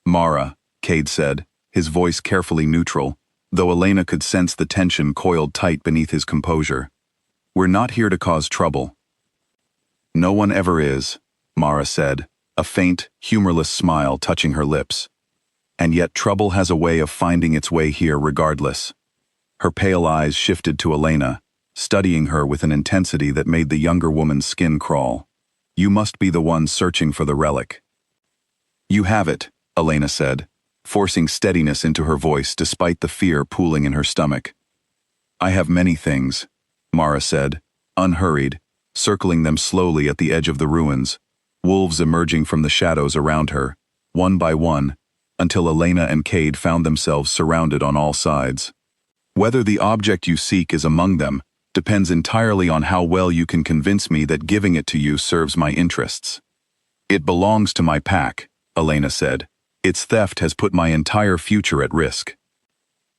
"Mara," Cade said, his voice carefully neutral, though Elena could sense the tension coiled tight beneath his composure. "We're not here to cause trouble." "No one ever is," Mara said, a faint, humorless smile touching her lips. "And yet trouble has a way of finding its way here regardless." Her pale eyes shifted to Elena, studying her with an intensity that made the younger woman's skin crawl. "You must be the one searching for the relic." "You have it," Elena said, forcing steadiness into her voice despite the fear pooling in her stomach. "I have many things," Mara said, unhurried, circling them slowly at the edge of the ruins, wolves emerging from the shadows around her, one by one, until Elena and Cade found themselves surrounded on all sides. "Whether the object you seek is among them depends entirely on how well you can convince me that giving it to you serves my interests." "It belongs to my pack," Elena said. "Its theft has put my entire future at risk."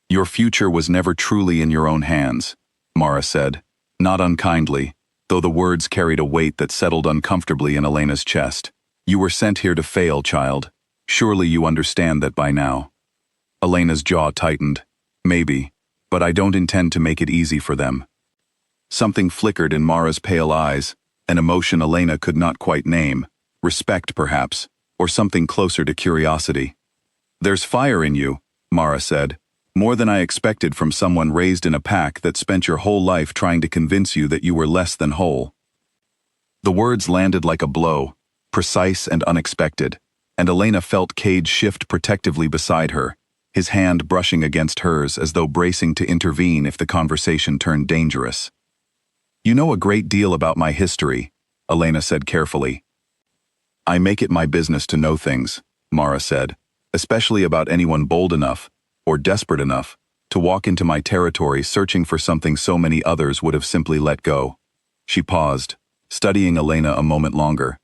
"Your future was never truly in your own hands," Mara said, not unkindly, though the words carried a weight that settled uncomfortably in Elena's chest. "You were sent here to fail, child. Surely you understand that by now." Elena's jaw tightened. "Maybe, but I don't intend to make it easy for them." Something flickered in Mara's pale eyes, an emotion Elena could not quite name, respect perhaps, or something closer to curiosity. "There's fire in you," Mara said, "more than I expected from someone raised in a pack that spent your whole life trying to convince you that you were less than whole." The words landed like a blow, precise and unexpected, and Elena felt Cade shift protectively beside her, his hand brushing against hers as though bracing to intervene if the conversation turned dangerous. "You know a great deal about my history," Elena said carefully. "I make it my business to know things," Mara said, "especially about anyone bold enough, or desperate enough, to walk into my territory searching for something so many others would have simply let go." She paused, studying Elena a moment longer.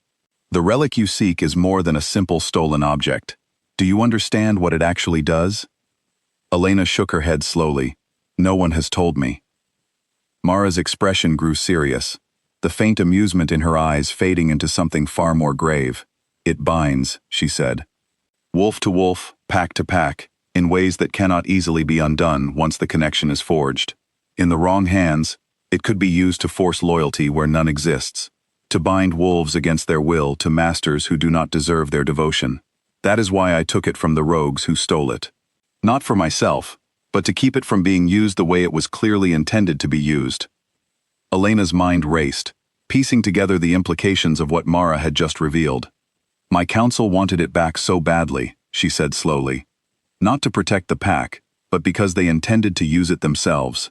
"The relic you seek is more than a simple stolen object. Do you understand what it actually does?" Elena shook her head slowly. "No one has told me." Mara's expression grew serious, the faint amusement in her eyes fading into something far more grave. "It binds," she said. "Wolf to wolf, pack to pack, in ways that cannot easily be undone once the connection is forged. In the wrong hands, it could be used to force loyalty where none exists, to bind wolves against their will to masters who do not deserve their devotion. That is why I took it from the rogues who stole it. Not for myself, but to keep it from being used the way it was clearly intended to be used." Elena's mind raced, piecing together the implications of what Mara had just revealed. "My council wanted it back so badly," she said slowly. "Not to protect the pack, but because they intended to use it themselves."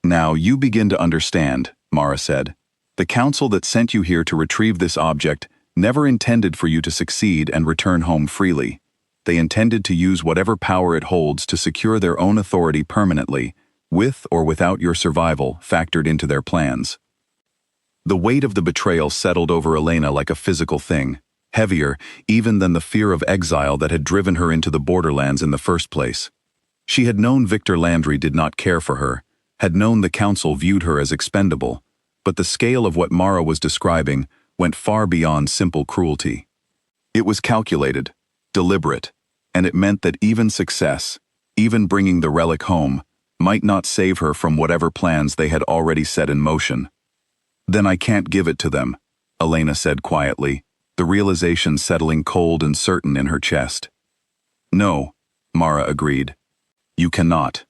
"Now you begin to understand," Mara said. "The council that sent you here to retrieve this object never intended for you to succeed and return home freely. They intended to use whatever power it holds to secure their own authority permanently, with or without your survival factored into their plans." The weight of the betrayal settled over Elena like a physical thing, heavier even than the fear of exile that had driven her into the Borderlands in the first place. She had known Victor Landry did not care for her, had known the council viewed her as expendable, but the scale of what Mara was describing went far beyond simple cruelty. It was calculated, deliberate, and it meant that even success, even bringing the relic home, might not save her from whatever plans they had already set in motion. "Then I can't give it to them," Elena said quietly, the realization settling cold and certain in her chest. "No," Mara agreed. "You cannot."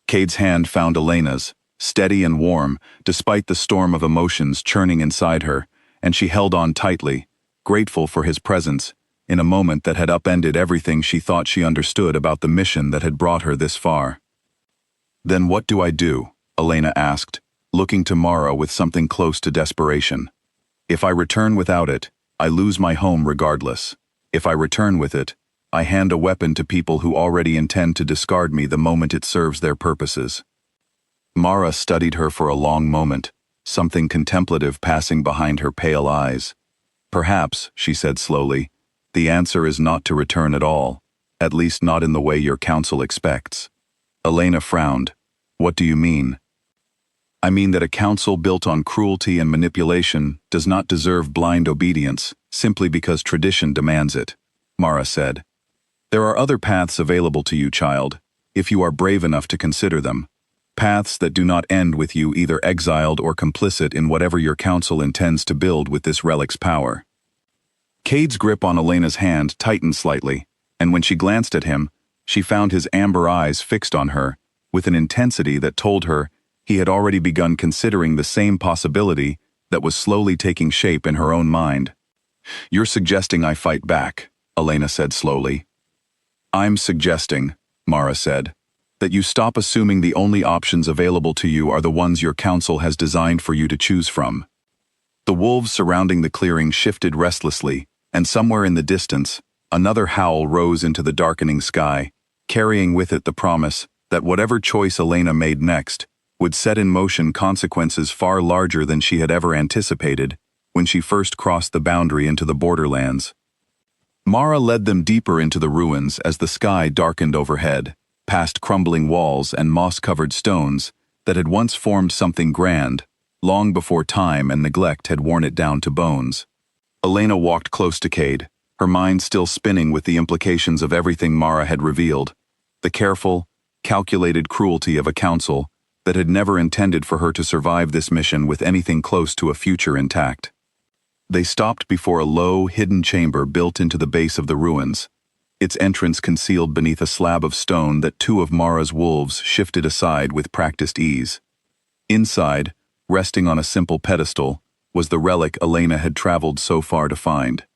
Cade's hand found Elena's, steady and warm, despite the storm of emotions churning inside her, and she held on tightly, grateful for his presence, in a moment that had upended everything she thought she understood about the mission that had brought her this far. "Then what do I do?" Elena asked, looking to Mara with something close to desperation. "If I return without it, I lose my home regardless. If I return with it, I hand a weapon to people who already intend to discard me the moment it serves their purposes." Mara studied her for a long moment, something contemplative passing behind her pale eyes. "Perhaps," she said slowly, "the answer is not to return at all, at least not in the way your council expects." Elena frowned. "What do you mean?" "I mean that a council built on cruelty and manipulation does not deserve blind obedience simply because tradition demands it," Mara said. "There are other paths available to you, child, if you are brave enough to consider them. Paths that do not end with you either exiled or complicit in whatever your council intends to build with this relic's power." Cade's grip on Elena's hand tightened slightly, and when she glanced at him, she found his amber eyes fixed on her, with an intensity that told her he had already begun considering the same possibility that was slowly taking shape in her own mind. "You're suggesting I fight back," Elena said slowly. "I'm suggesting," Mara said, "that you stop assuming the only options available to you are the ones your council has designed for you to choose from." The wolves surrounding the clearing shifted restlessly, and somewhere in the distance, another howl rose into the darkening sky, carrying with it the promise that whatever choice Elena made next would set in motion consequences far larger than she had ever anticipated when she first crossed the boundary into the Borderlands. Mara led them deeper into the ruins as the sky darkened overhead, past crumbling walls and moss-covered stones that had once formed something grand, long before time and neglect had worn it down to bones. Elena walked close to Cade, her mind still spinning with the implications of everything Mara had revealed, the careful, calculated cruelty of a council that had never intended for her to survive this mission with anything close to a future intact. They stopped before a low, hidden chamber built into the base of the ruins, its entrance concealed beneath a slab of stone that two of Mara's wolves shifted aside with practiced ease. Inside, resting on a simple pedestal, was the relic Elena had traveled so far to find.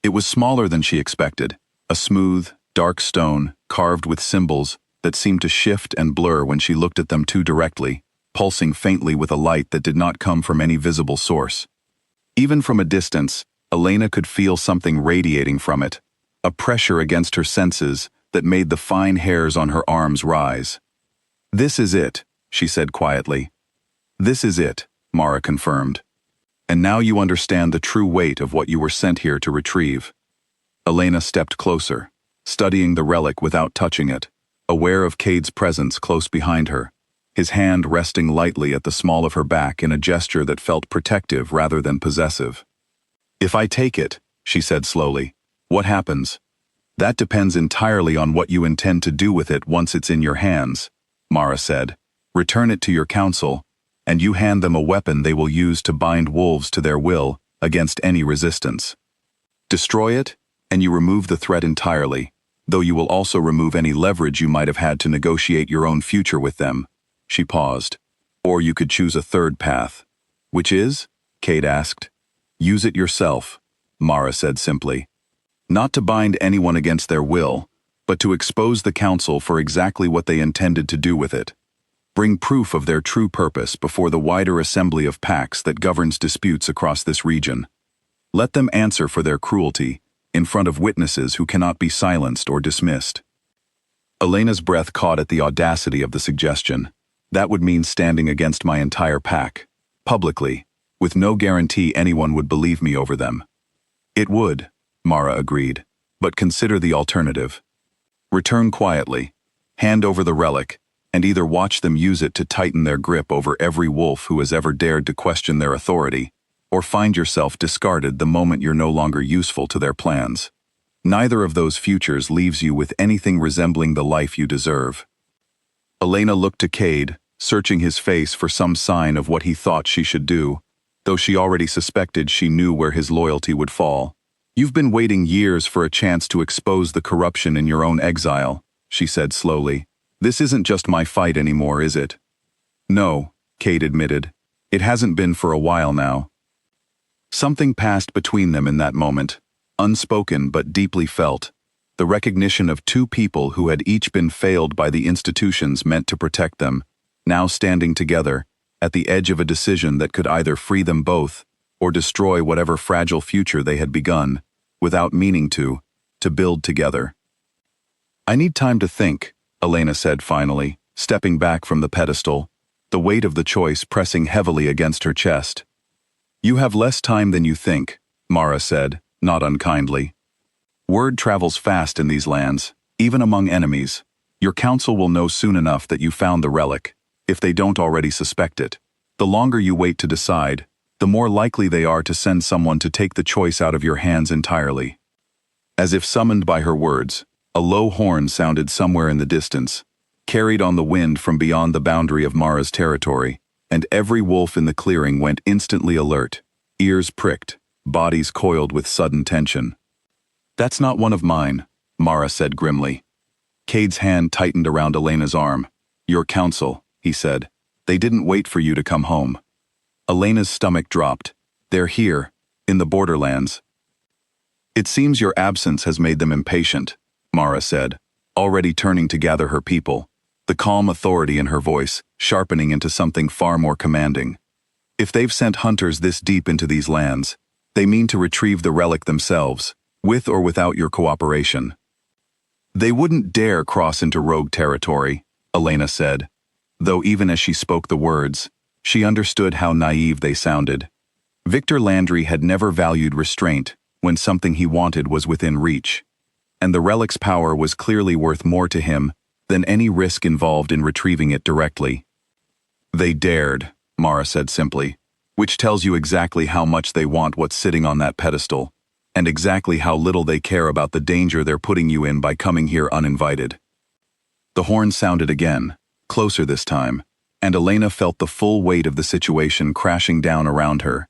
It was smaller than she expected, a smooth, dark stone carved with symbols that seemed to shift and blur when she looked at them too directly, pulsing faintly with a light that did not come from any visible source. Even from a distance, Elena could feel something radiating from it, a pressure against her senses that made the fine hairs on her arms rise. "This is it," she said quietly. "This is it," Mara confirmed. "And now you understand the true weight of what you were sent here to retrieve." Elena stepped closer, studying the relic without touching it, aware of Cade's presence close behind her, his hand resting lightly at the small of her back in a gesture that felt protective rather than possessive. "If I take it," she said slowly, "what happens?" "That depends entirely on what you intend to do with it once it's in your hands," Mara said. "Return it to your council, and you hand them a weapon they will use to bind wolves to their will against any resistance. Destroy it, and you remove the threat entirely, though you will also remove any leverage you might have had to negotiate your own future with them." She paused. "Or you could choose a third path." "Which is?" Cade asked. "Use it yourself," Mara said simply. "Not to bind anyone against their will, but to expose the council for exactly what they intended to do with it. Bring proof of their true purpose before the wider assembly of pacts that governs disputes across this region. Let them answer for their cruelty, in front of witnesses who cannot be silenced or dismissed." Elena's breath caught at the audacity of the suggestion. That would mean standing against my entire pack, publicly, with no guarantee anyone would believe me over them. "It would," Mara agreed, "but consider the alternative. Return quietly, hand over the relic, and either watch them use it to tighten their grip over every wolf who has ever dared to question their authority, or find yourself discarded the moment you're no longer useful to their plans. Neither of those futures leaves you with anything resembling the life you deserve." Elena looked to Cade, searching his face for some sign of what he thought she should do, though she already suspected she knew where his loyalty would fall. "You've been waiting years for a chance to expose the corruption in your own exile," she said slowly. "This isn't just my fight anymore, is it?" "No," Cade admitted. "It hasn't been for a while now." Something passed between them in that moment, unspoken but deeply felt, the recognition of two people who had each been failed by the institutions meant to protect them, now standing together, at the edge of a decision that could either free them both, or destroy whatever fragile future they had begun, without meaning to build together. "I need time to think," Elena said finally, stepping back from the pedestal, the weight of the choice pressing heavily against her chest. "You have less time than you think," Mara said, not unkindly. "Word travels fast in these lands, even among enemies. Your council will know soon enough that you found the relic, if they don't already suspect it. The longer you wait to decide, the more likely they are to send someone to take the choice out of your hands entirely." As if summoned by her words, a low horn sounded somewhere in the distance, carried on the wind from beyond the boundary of Mara's territory, and every wolf in the clearing went instantly alert, ears pricked, bodies coiled with sudden tension. "That's not one of mine," Mara said grimly. Cade's hand tightened around Elena's arm. "Your council," he said. "They didn't wait for you to come home." Elena's stomach dropped. "They're here, in the Borderlands." "It seems your absence has made them impatient," Mara said, already turning to gather her people, the calm authority in her voice sharpening into something far more commanding. "If they've sent hunters this deep into these lands, they mean to retrieve the relic themselves, with or without your cooperation." "They wouldn't dare cross into rogue territory," Elena said, though even as she spoke the words, she understood how naive they sounded. Victor Landry had never valued restraint when something he wanted was within reach, and the relic's power was clearly worth more to him than any risk involved in retrieving it directly. "They dared," Mara said simply, "which tells you exactly how much they want what's sitting on that pedestal, and exactly how little they care about the danger they're putting you in by coming here uninvited." The horn sounded again, closer this time, and Elena felt the full weight of the situation crashing down around her,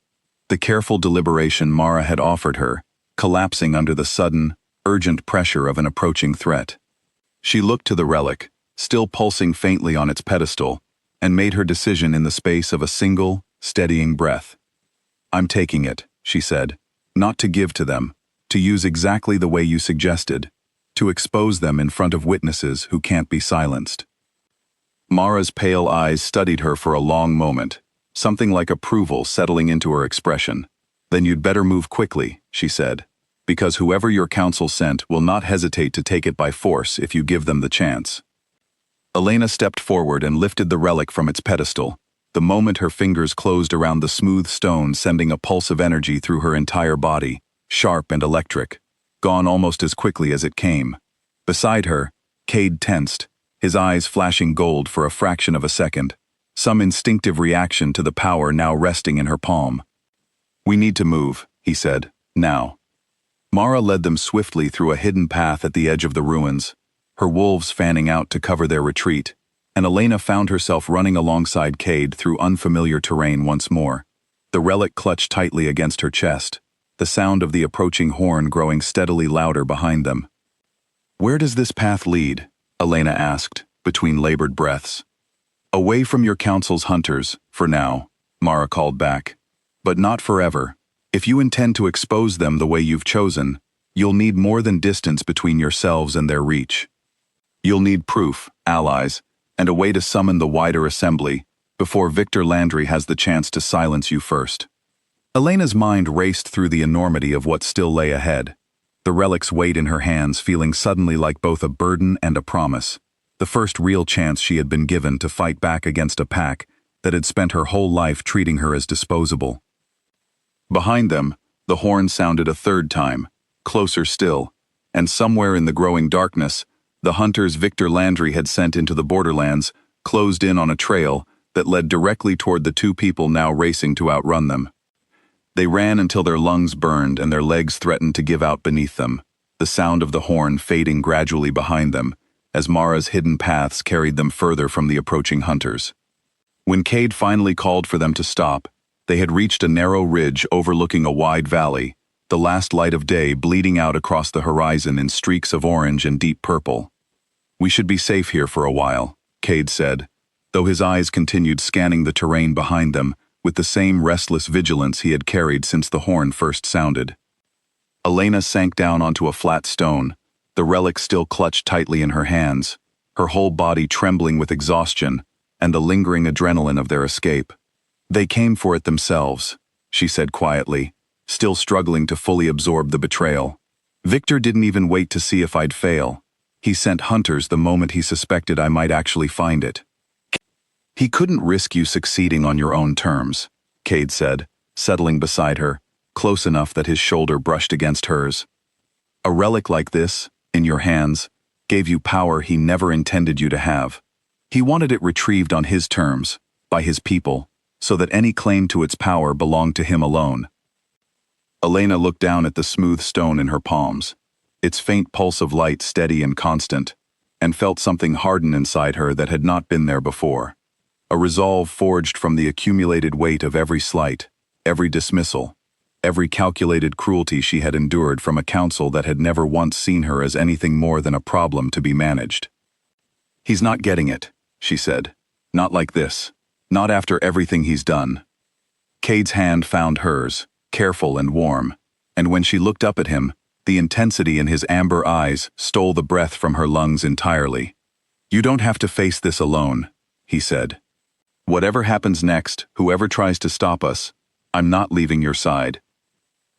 the careful deliberation Mara had offered her, collapsing under the sudden, urgent pressure of an approaching threat. She looked to the relic, still pulsing faintly on its pedestal, and made her decision in the space of a single, steadying breath. "I'm taking it," she said, "not to give to them, to use exactly the way you suggested, to expose them in front of witnesses who can't be silenced. Mara's pale eyes studied her for a long moment, something like approval settling into her expression. Then you'd better move quickly, she said, because whoever your council sent will not hesitate to take it by force if you give them the chance. Elena stepped forward and lifted the relic from its pedestal, the moment her fingers closed around the smooth stone, sending a pulse of energy through her entire body, sharp and electric, gone almost as quickly as it came. Beside her, Cade tensed, his eyes flashing gold for a fraction of a second, some instinctive reaction to the power now resting in her palm. "We need to move," he said, "now." Mara led them swiftly through a hidden path at the edge of the ruins, her wolves fanning out to cover their retreat, and Elena found herself running alongside Cade through unfamiliar terrain once more, the relic clutched tightly against her chest, the sound of the approaching horn growing steadily louder behind them. "Where does this path lead?" Elena asked, between labored breaths. "Away from your council's hunters, for now," Mara called back. "But not forever. If you intend to expose them the way you've chosen, you'll need more than distance between yourselves and their reach. You'll need proof, allies, and a way to summon the wider assembly before Victor Landry has the chance to silence you first." Elena's mind raced through the enormity of what still lay ahead, the relic's weight in her hands feeling suddenly like both a burden and a promise, the first real chance she had been given to fight back against a pack that had spent her whole life treating her as disposable. Behind them, the horn sounded a third time, closer still, and somewhere in the growing darkness, the hunters Victor Landry had sent into the Borderlands closed in on a trail that led directly toward the two people now racing to outrun them. They ran until their lungs burned and their legs threatened to give out beneath them, the sound of the horn fading gradually behind them, as Mara's hidden paths carried them further from the approaching hunters. When Cade finally called for them to stop, they had reached a narrow ridge overlooking a wide valley, the last light of day bleeding out across the horizon in streaks of orange and deep purple. "We should be safe here for a while," Cade said, though his eyes continued scanning the terrain behind them with the same restless vigilance he had carried since the horn first sounded. Elena sank down onto a flat stone, the relic still clutched tightly in her hands, her whole body trembling with exhaustion and the lingering adrenaline of their escape. "They came for it themselves," she said quietly, still struggling to fully absorb the betrayal. "Victor didn't even wait to see if I'd fail. He sent hunters the moment he suspected I might actually find it." "He couldn't risk you succeeding on your own terms," Cade said, settling beside her, close enough that his shoulder brushed against hers. "A relic like this, in your hands, gave you power he never intended you to have. He wanted it retrieved on his terms, by his people, so that any claim to its power belonged to him alone." Elena looked down at the smooth stone in her palms, its faint pulse of light steady and constant, and felt something harden inside her that had not been there before. A resolve forged from the accumulated weight of every slight, every dismissal, every calculated cruelty she had endured from a council that had never once seen her as anything more than a problem to be managed. "He's not getting it," she said. "Not like this. Not after everything he's done." Cade's hand found hers, careful and warm, and when she looked up at him, the intensity in his amber eyes stole the breath from her lungs entirely. "You don't have to face this alone," he said. "Whatever happens next, whoever tries to stop us, I'm not leaving your side."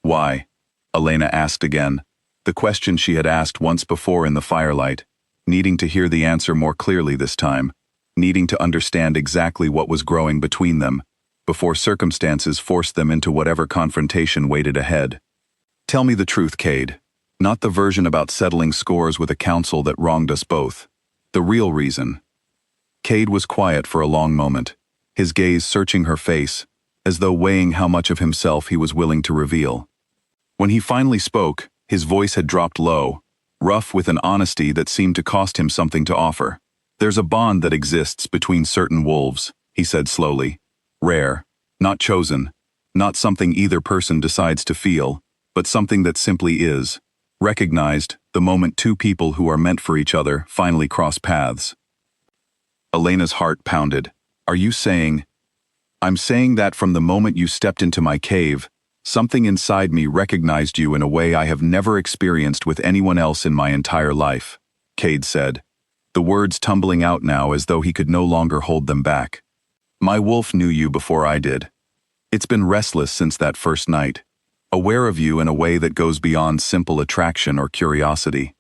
"Why?" Elena asked again, the question she had asked once before in the firelight, needing to hear the answer more clearly this time, needing to understand exactly what was growing between them, before circumstances forced them into whatever confrontation waited ahead. "Tell me the truth, Cade. Not the version about settling scores with a council that wronged us both. The real reason." Cade was quiet for a long moment, his gaze searching her face, as though weighing how much of himself he was willing to reveal. When he finally spoke, his voice had dropped low, rough with an honesty that seemed to cost him something to offer. "There's a bond that exists between certain wolves," he said slowly. "Rare, not chosen, not something either person decides to feel, but something that simply is, recognized the moment two people who are meant for each other finally cross paths." Elena's heart pounded. "Are you saying—" "I'm saying that from the moment you stepped into my cave, Something inside me recognized you in a way I have never experienced with anyone else in my entire life, Cade said, the words tumbling out now as though he could no longer hold them back. My wolf knew you before I did. It's been restless since that first night, aware of you in a way that goes beyond simple attraction or curiosity.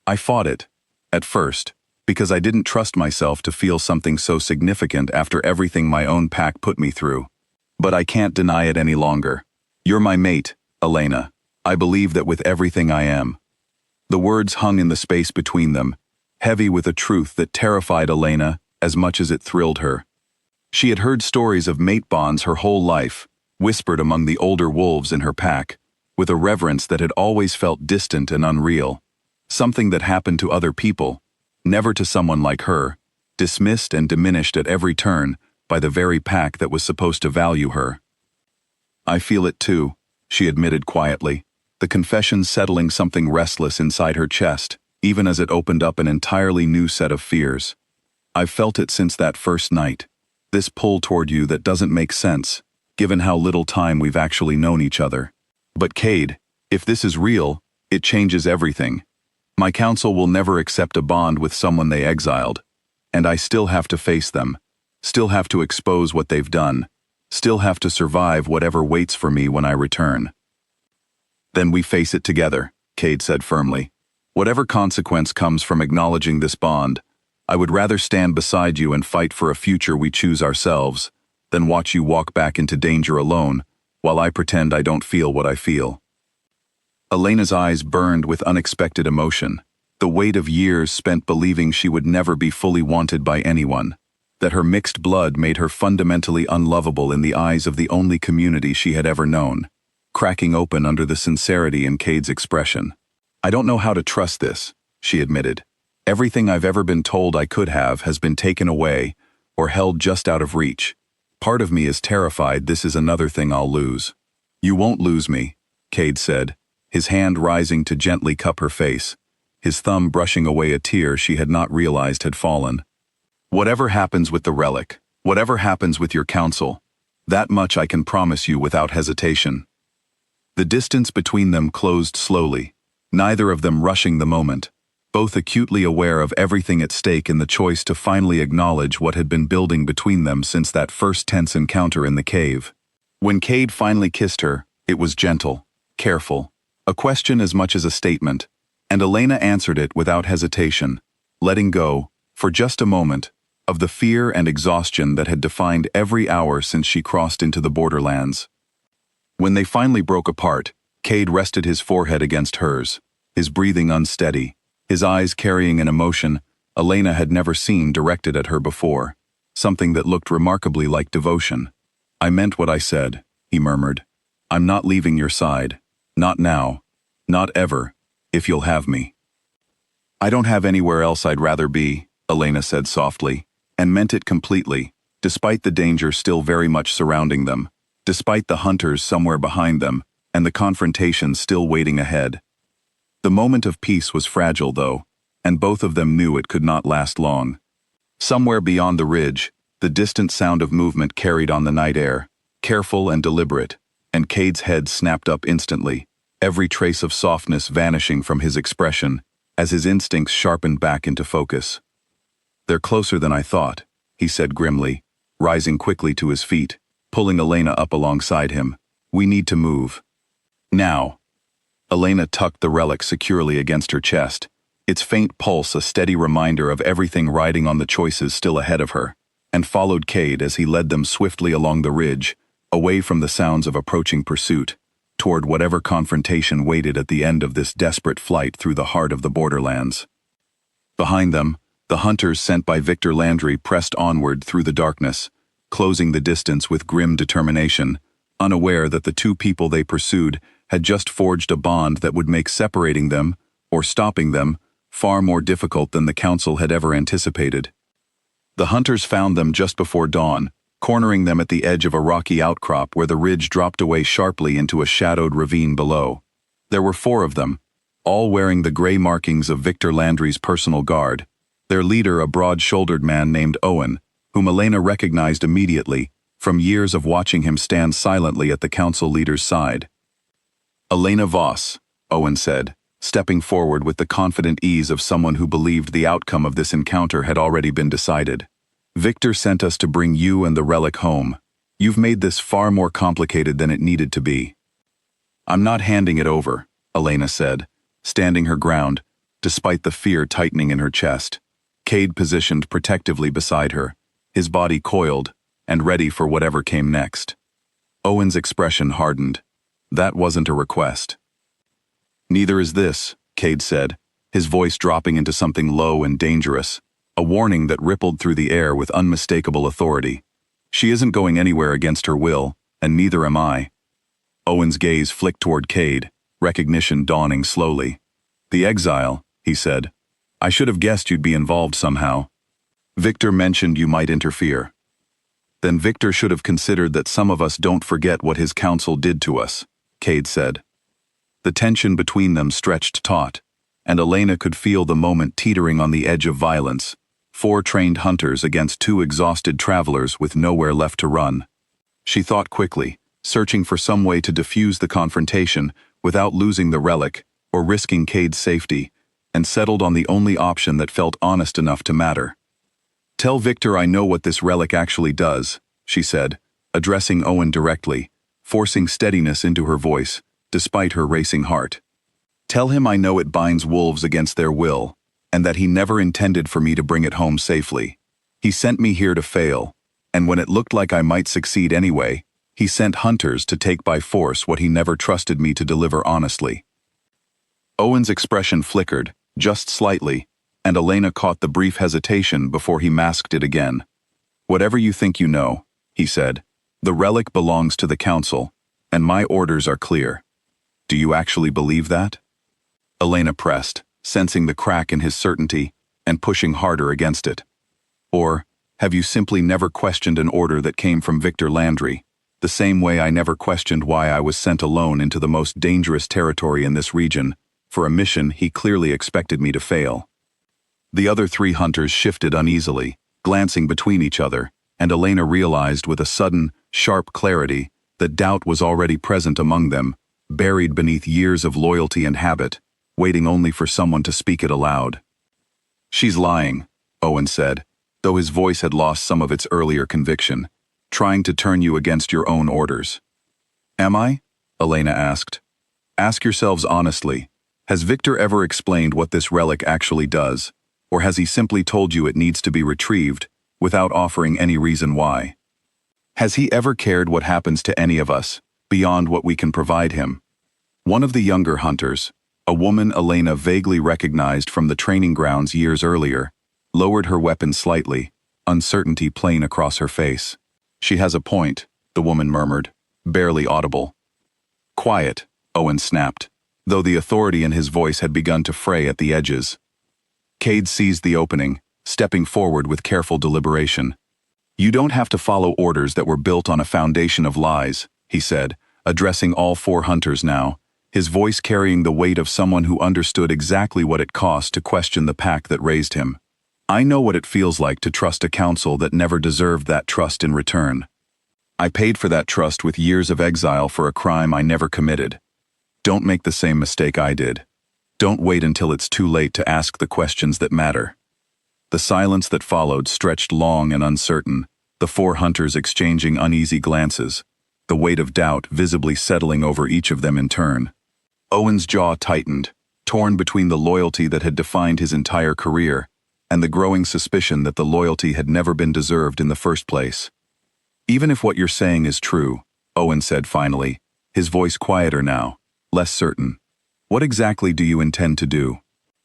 I fought it, at first, because I didn't trust myself to feel something so significant after everything my own pack put me through. But I can't deny it any longer. You're my mate, Elena. I believe that with everything I am. The words hung in the space between them, heavy with a truth that terrified Elena as much as it thrilled her. She had heard stories of mate bonds her whole life, whispered among the older wolves in her pack, with a reverence that had always felt distant and unreal. Something that happened to other people, never to someone like her, dismissed and diminished at every turn by the very pack that was supposed to value her. I feel it too, she admitted quietly, the confession settling something restless inside her chest, even as it opened up an entirely new set of fears. I've felt it since that first night. This pull toward you that doesn't make sense, given how little time we've actually known each other. But Cade, if this is real, it changes everything. My council will never accept a bond with someone they exiled, and I still have to face them, still have to expose what they've done, still have to survive whatever waits for me when I return. Then we face it together, Cade said firmly. Whatever consequence comes from acknowledging this bond, I would rather stand beside you and fight for a future we choose ourselves, than watch you walk back into danger alone, while I pretend I don't feel what I feel. Elena's eyes burned with unexpected emotion, the weight of years spent believing she would never be fully wanted by anyone, that her mixed blood made her fundamentally unlovable in the eyes of the only community she had ever known, cracking open under the sincerity in Cade's expression. I don't know how to trust this, she admitted. Everything I've ever been told I could have has been taken away, or held just out of reach. Part of me is terrified this is another thing I'll lose. You won't lose me, Cade said, his hand rising to gently cup her face, his thumb brushing away a tear she had not realized had fallen. Whatever happens with the relic, whatever happens with your council, that much I can promise you without hesitation. The distance between them closed slowly, neither of them rushing the moment, both acutely aware of everything at stake in the choice to finally acknowledge what had been building between them since that first tense encounter in the cave. When Cade finally kissed her, it was gentle, careful, a question as much as a statement, and Elena answered it without hesitation, letting go, for just a moment, of the fear and exhaustion that had defined every hour since she crossed into the Borderlands. When they finally broke apart, Cade rested his forehead against hers, his breathing unsteady, his eyes carrying an emotion Elena had never seen directed at her before, something that looked remarkably like devotion. I meant what I said, he murmured. I'm not leaving your side. Not now. Not ever, if you'll have me. I don't have anywhere else I'd rather be, Elena said softly, and meant it completely, despite the danger still very much surrounding them, despite the hunters somewhere behind them, and the confrontation still waiting ahead. The moment of peace was fragile, though, and both of them knew it could not last long. Somewhere beyond the ridge, the distant sound of movement carried on the night air, careful and deliberate, and Cade's head snapped up instantly, every trace of softness vanishing from his expression as his instincts sharpened back into focus. They're closer than I thought, he said grimly, rising quickly to his feet, pulling Elena up alongside him. We need to move. Now. Elena tucked the relic securely against her chest, its faint pulse a steady reminder of everything riding on the choices still ahead of her, and followed Cade as he led them swiftly along the ridge, away from the sounds of approaching pursuit, toward whatever confrontation waited at the end of this desperate flight through the heart of the Borderlands. Behind them, the hunters sent by Victor Landry pressed onward through the darkness, closing the distance with grim determination, unaware that the two people they pursued had just forged a bond that would make separating them, or stopping them, far more difficult than the council had ever anticipated. The hunters found them just before dawn, cornering them at the edge of a rocky outcrop where the ridge dropped away sharply into a shadowed ravine below. There were 4 of them, all wearing the gray markings of Victor Landry's personal guard, their leader a broad-shouldered man named Owen, whom Elena recognized immediately, from years of watching him stand silently at the council leader's side. "Elena Voss," Owen said, stepping forward with the confident ease of someone who believed the outcome of this encounter had already been decided. "Victor sent us to bring you and the relic home. You've made this far more complicated than it needed to be." "I'm not handing it over," Elena said, standing her ground, despite the fear tightening in her chest. Cade positioned protectively beside her, his body coiled and ready for whatever came next. Owen's expression hardened. That wasn't a request. "Neither is this," Cade said, his voice dropping into something low and dangerous, a warning that rippled through the air with unmistakable authority. "She isn't going anywhere against her will, and neither am I." Owen's gaze flicked toward Cade, recognition dawning slowly. "The exile," he said. "I should have guessed you'd be involved somehow. Victor mentioned you might interfere." "Then Victor should have considered that some of us don't forget what his council did to us," Cade said. The tension between them stretched taut, and Elena could feel the moment teetering on the edge of violence. 4 trained hunters against 2 exhausted travelers with nowhere left to run. She thought quickly, searching for some way to defuse the confrontation without losing the relic or risking Cade's safety, and settled on the only option that felt honest enough to matter. "Tell Victor I know what this relic actually does," she said, addressing Owen directly, forcing steadiness into her voice, despite her racing heart. "Tell him I know it binds wolves against their will, and that he never intended for me to bring it home safely. He sent me here to fail, and when it looked like I might succeed anyway, he sent hunters to take by force what he never trusted me to deliver honestly." Owen's expression flickered, just slightly, and Elena caught the brief hesitation before he masked it again. "Whatever you think you know," he said, "the relic belongs to the council, and my orders are clear. Do you actually believe that?" Elena pressed, sensing the crack in his certainty, and pushing harder against it. "Or, have you simply never questioned an order that came from Victor Landry, the same way I never questioned why I was sent alone into the most dangerous territory in this region, for a mission he clearly expected me to fail?" The other 3 hunters shifted uneasily, glancing between each other, and Elena realized with a sudden, sharp clarity that doubt was already present among them, buried beneath years of loyalty and habit, waiting only for someone to speak it aloud. "She's lying," Owen said, though his voice had lost some of its earlier conviction, "trying to turn you against your own orders." "Am I?" Elena asked. "Ask yourselves honestly, has Victor ever explained what this relic actually does, or has he simply told you it needs to be retrieved, without offering any reason why? Has he ever cared what happens to any of us, beyond what we can provide him?" One of the younger hunters, a woman Elena vaguely recognized from the training grounds years earlier, lowered her weapon slightly, uncertainty plain across her face. "She has a point," the woman murmured, barely audible. "Quiet," Owen snapped, though the authority in his voice had begun to fray at the edges. Cade seized the opening, stepping forward with careful deliberation. "You don't have to follow orders that were built on a foundation of lies," he said, addressing all 4 hunters now, his voice carrying the weight of someone who understood exactly what it cost to question the pack that raised him. "I know what it feels like to trust a council that never deserved that trust in return. I paid for that trust with years of exile for a crime I never committed. Don't make the same mistake I did. Don't wait until it's too late to ask the questions that matter." The silence that followed stretched long and uncertain, the 4 hunters exchanging uneasy glances, the weight of doubt visibly settling over each of them in turn. Owen's jaw tightened, torn between the loyalty that had defined his entire career and the growing suspicion that the loyalty had never been deserved in the first place. "Even if what you're saying is true," Owen said finally, his voice quieter now, less certain, "what exactly do you intend to do?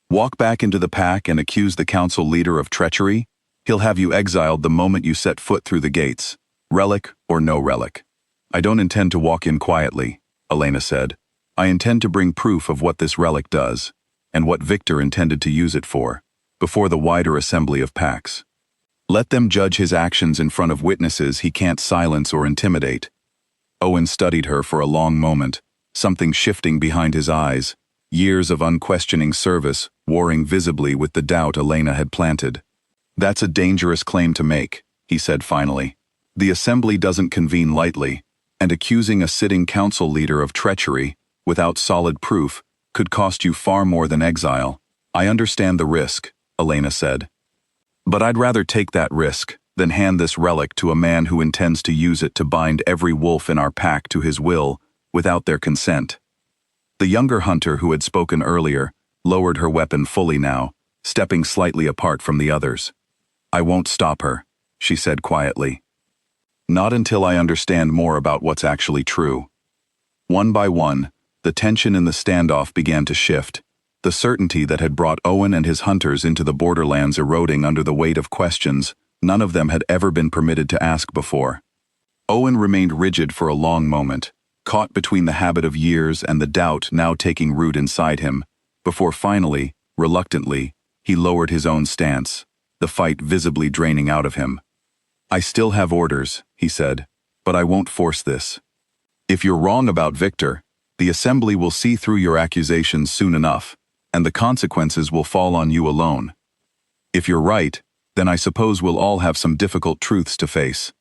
Walk back into the pack and accuse the council leader of treachery? He'll have you exiled the moment you set foot through the gates, relic or no relic." "I don't intend to walk in quietly," Elena said. "I intend to bring proof of what this relic does, and what Victor intended to use it for, before the wider assembly of packs. Let them judge his actions in front of witnesses he can't silence or intimidate." Owen studied her for a long moment, something shifting behind his eyes, years of unquestioning service warring visibly with the doubt Elena had planted. "That's a dangerous claim to make," he said finally. The assembly doesn't convene lightly, and accusing a sitting council leader of treachery, without solid proof, could cost you far more than exile. I understand the risk, Elena said. But I'd rather take that risk than hand this relic to a man who intends to use it to bind every wolf in our pack to his will without their consent. The younger hunter who had spoken earlier lowered her weapon fully now, stepping slightly apart from the others. I won't stop her, she said quietly. Not until I understand more about what's actually true. One by one, the tension in the standoff began to shift, the certainty that had brought Owen and his hunters into the Borderlands eroding under the weight of questions none of them had ever been permitted to ask before. Owen remained rigid for a long moment, caught between the habit of years and the doubt now taking root inside him, before finally, reluctantly, he lowered his own stance, the fight visibly draining out of him. I still have orders, he said, but I won't force this. If you're wrong about Victor, the assembly will see through your accusations soon enough, and the consequences will fall on you alone. If you're right, then I suppose we'll all have some difficult truths to face.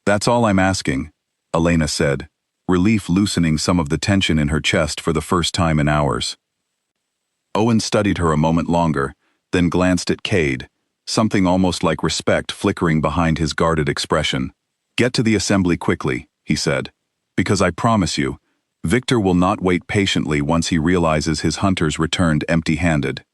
That's all I'm asking, Elena said, relief loosening some of the tension in her chest for the first time in hours. Owen studied her a moment longer, then glanced at Cade, something almost like respect flickering behind his guarded expression. Get to the assembly quickly, he said, because I promise you, Victor will not wait patiently once he realizes his hunters returned empty-handed.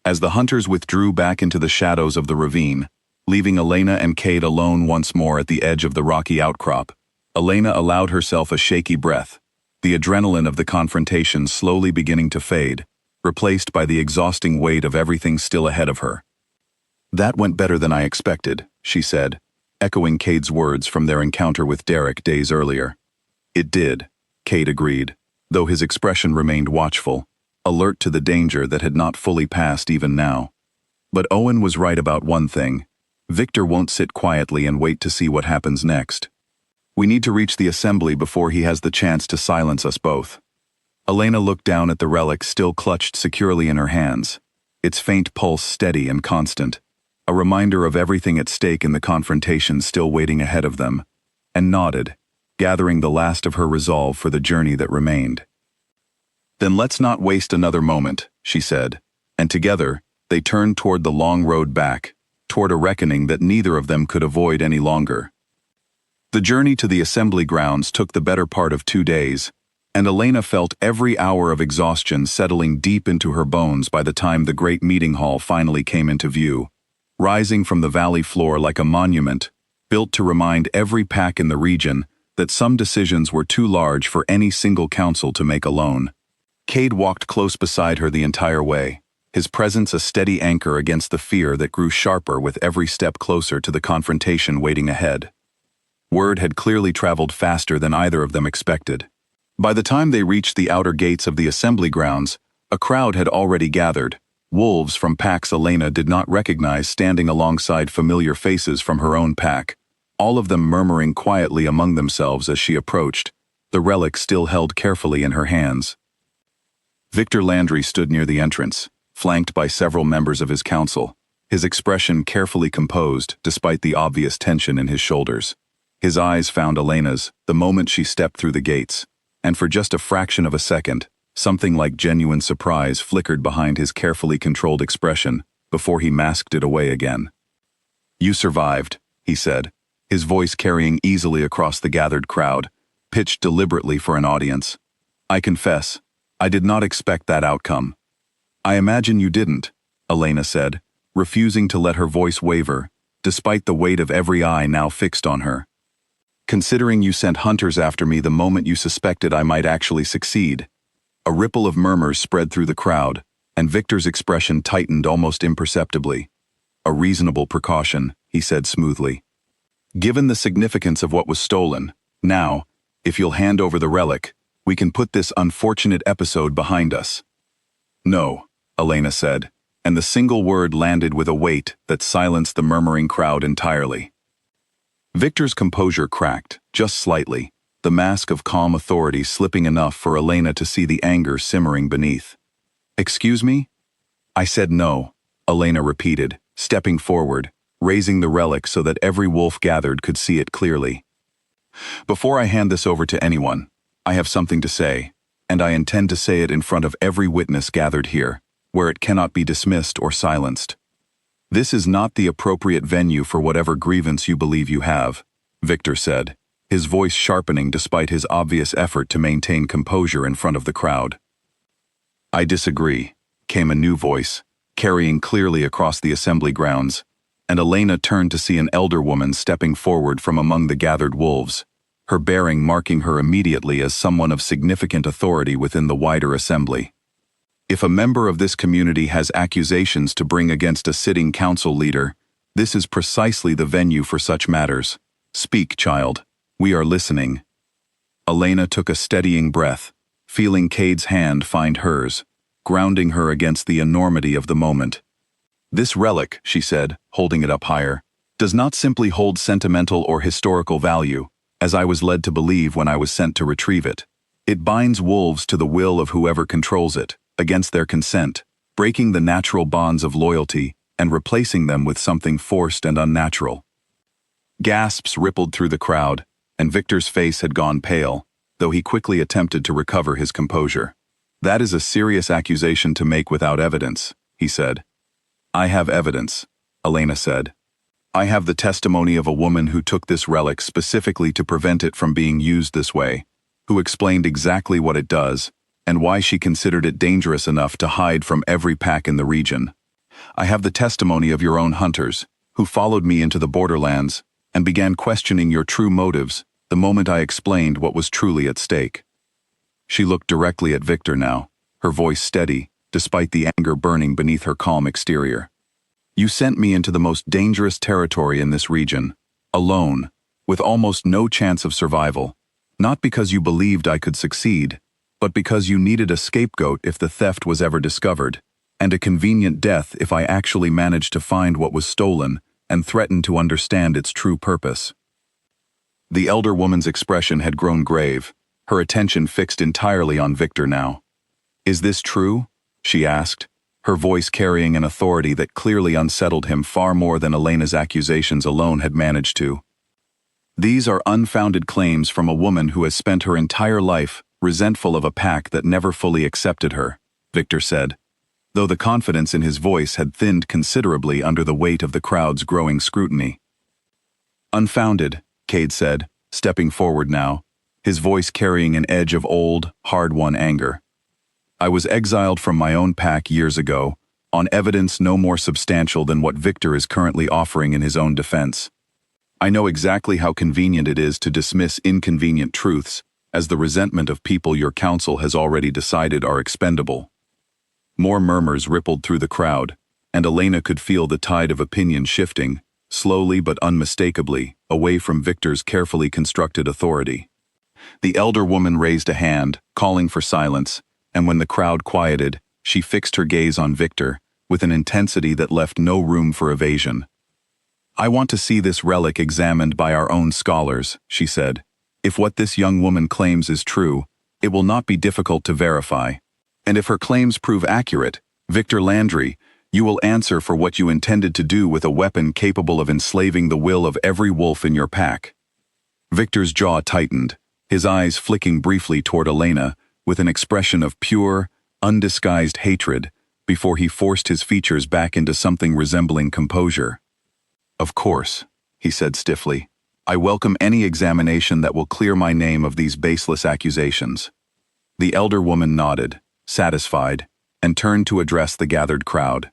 As the hunters withdrew back into the shadows of the ravine, leaving Elena and Cade alone once more at the edge of the rocky outcrop, Elena allowed herself a shaky breath, the adrenaline of the confrontation slowly beginning to fade, replaced by the exhausting weight of everything still ahead of her. That went better than I expected, she said, echoing Cade's words from their encounter with Derek days earlier. It did, Cade agreed, though his expression remained watchful, alert to the danger that had not fully passed even now. But Owen was right about one thing. Victor won't sit quietly and wait to see what happens next. We need to reach the assembly before he has the chance to silence us both. Elena looked down at the relic still clutched securely in her hands, its faint pulse steady and constant, a reminder of everything at stake in the confrontation still waiting ahead of them, and nodded, gathering the last of her resolve for the journey that remained. Then let's not waste another moment, she said, and together, they turned toward the long road back, toward a reckoning that neither of them could avoid any longer. The journey to the assembly grounds took the better part of 2 days, and Elena felt every hour of exhaustion settling deep into her bones by the time the great meeting hall finally came into view, rising from the valley floor like a monument, built to remind every pack in the region that some decisions were too large for any single council to make alone. Cade walked close beside her the entire way, his presence a steady anchor against the fear that grew sharper with every step closer to the confrontation waiting ahead. Word had clearly traveled faster than either of them expected. By the time they reached the outer gates of the assembly grounds, a crowd had already gathered, wolves from packs Elena did not recognize standing alongside familiar faces from her own pack, all of them murmuring quietly among themselves as she approached, the relic still held carefully in her hands. Victor Landry stood near the entrance, flanked by several members of his council, his expression carefully composed despite the obvious tension in his shoulders. His eyes found Elena's the moment she stepped through the gates, and for just a fraction of a second, something like genuine surprise flickered behind his carefully controlled expression before he masked it away again. You survived, he said, his voice carrying easily across the gathered crowd, pitched deliberately for an audience. I confess, I did not expect that outcome. I imagine you didn't, Elena said, refusing to let her voice waver, despite the weight of every eye now fixed on her. Considering you sent hunters after me the moment you suspected I might actually succeed. A ripple of murmurs spread through the crowd, and Victor's expression tightened almost imperceptibly. A reasonable precaution, he said smoothly. Given the significance of what was stolen, now, if you'll hand over the relic, we can put this unfortunate episode behind us. No, Elena said, and the single word landed with a weight that silenced the murmuring crowd entirely. Victor's composure cracked, just slightly, the mask of calm authority slipping enough for Elena to see the anger simmering beneath. Excuse me? I said no, Elena repeated, stepping forward, raising the relic so that every wolf gathered could see it clearly. Before I hand this over to anyone, I have something to say, and I intend to say it in front of every witness gathered here, where it cannot be dismissed or silenced. This is not the appropriate venue for whatever grievance you believe you have, Victor said, his voice sharpening despite his obvious effort to maintain composure in front of the crowd. I disagree, came a new voice, carrying clearly across the assembly grounds, and Elena turned to see an elder woman stepping forward from among the gathered wolves, her bearing marking her immediately as someone of significant authority within the wider assembly. If a member of this community has accusations to bring against a sitting council leader, this is precisely the venue for such matters. Speak, child. We are listening. Elena took a steadying breath, feeling Cade's hand find hers, grounding her against the enormity of the moment. This relic, she said, holding it up higher, does not simply hold sentimental or historical value, as I was led to believe when I was sent to retrieve it. It binds wolves to the will of whoever controls it, against their consent, breaking the natural bonds of loyalty and replacing them with something forced and unnatural. Gasps rippled through the crowd, and Victor's face had gone pale, though he quickly attempted to recover his composure. That is a serious accusation to make without evidence, he said. I have evidence, Elena said. I have the testimony of a woman who took this relic specifically to prevent it from being used this way, who explained exactly what it does, and why she considered it dangerous enough to hide from every pack in the region. I have the testimony of your own hunters, who followed me into the Borderlands and began questioning your true motives the moment I explained what was truly at stake. She looked directly at Victor now, her voice steady, despite the anger burning beneath her calm exterior. You sent me into the most dangerous territory in this region, alone, with almost no chance of survival, not because you believed I could succeed, but because you needed a scapegoat if the theft was ever discovered, and a convenient death if I actually managed to find what was stolen and threatened to understand its true purpose. The elder woman's expression had grown grave, her attention fixed entirely on Victor now. Is this true? She asked, her voice carrying an authority that clearly unsettled him far more than Elena's accusations alone had managed to. These are unfounded claims from a woman who has spent her entire life resentful of a pack that never fully accepted her, Victor said, though the confidence in his voice had thinned considerably under the weight of the crowd's growing scrutiny. Unfounded, Cade said, stepping forward now, his voice carrying an edge of old, hard-won anger. I was exiled from my own pack years ago, on evidence no more substantial than what Victor is currently offering in his own defense. I know exactly how convenient it is to dismiss inconvenient truths, as the resentment of people your council has already decided are expendable. More murmurs rippled through the crowd, and Elena could feel the tide of opinion shifting, slowly but unmistakably, away from Victor's carefully constructed authority. The elder woman raised a hand, calling for silence, and when the crowd quieted, she fixed her gaze on Victor, with an intensity that left no room for evasion. I want to see this relic examined by our own scholars, she said. If what this young woman claims is true, it will not be difficult to verify. And if her claims prove accurate, Victor Landry, you will answer for what you intended to do with a weapon capable of enslaving the will of every wolf in your pack. Victor's jaw tightened, his eyes flicking briefly toward Elena, with an expression of pure, undisguised hatred, before he forced his features back into something resembling composure. Of course, he said stiffly. I welcome any examination that will clear my name of these baseless accusations. The elder woman nodded, satisfied, and turned to address the gathered crowd.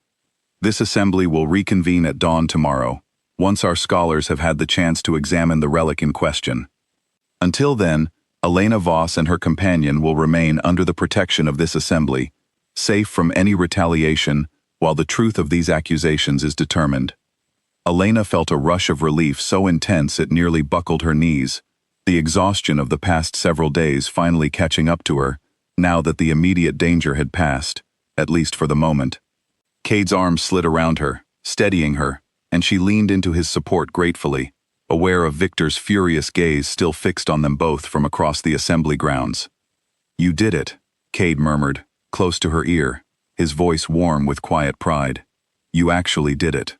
This assembly will reconvene at dawn tomorrow, once our scholars have had the chance to examine the relic in question. Until then, Elena Voss and her companion will remain under the protection of this assembly, safe from any retaliation while the truth of these accusations is determined. Elena felt a rush of relief so intense it nearly buckled her knees, the exhaustion of the past several days finally catching up to her, now that the immediate danger had passed, at least for the moment. Cade's arm slid around her, steadying her, and she leaned into his support gratefully, aware of Victor's furious gaze still fixed on them both from across the assembly grounds. You did it, Cade murmured, close to her ear, his voice warm with quiet pride. You actually did it.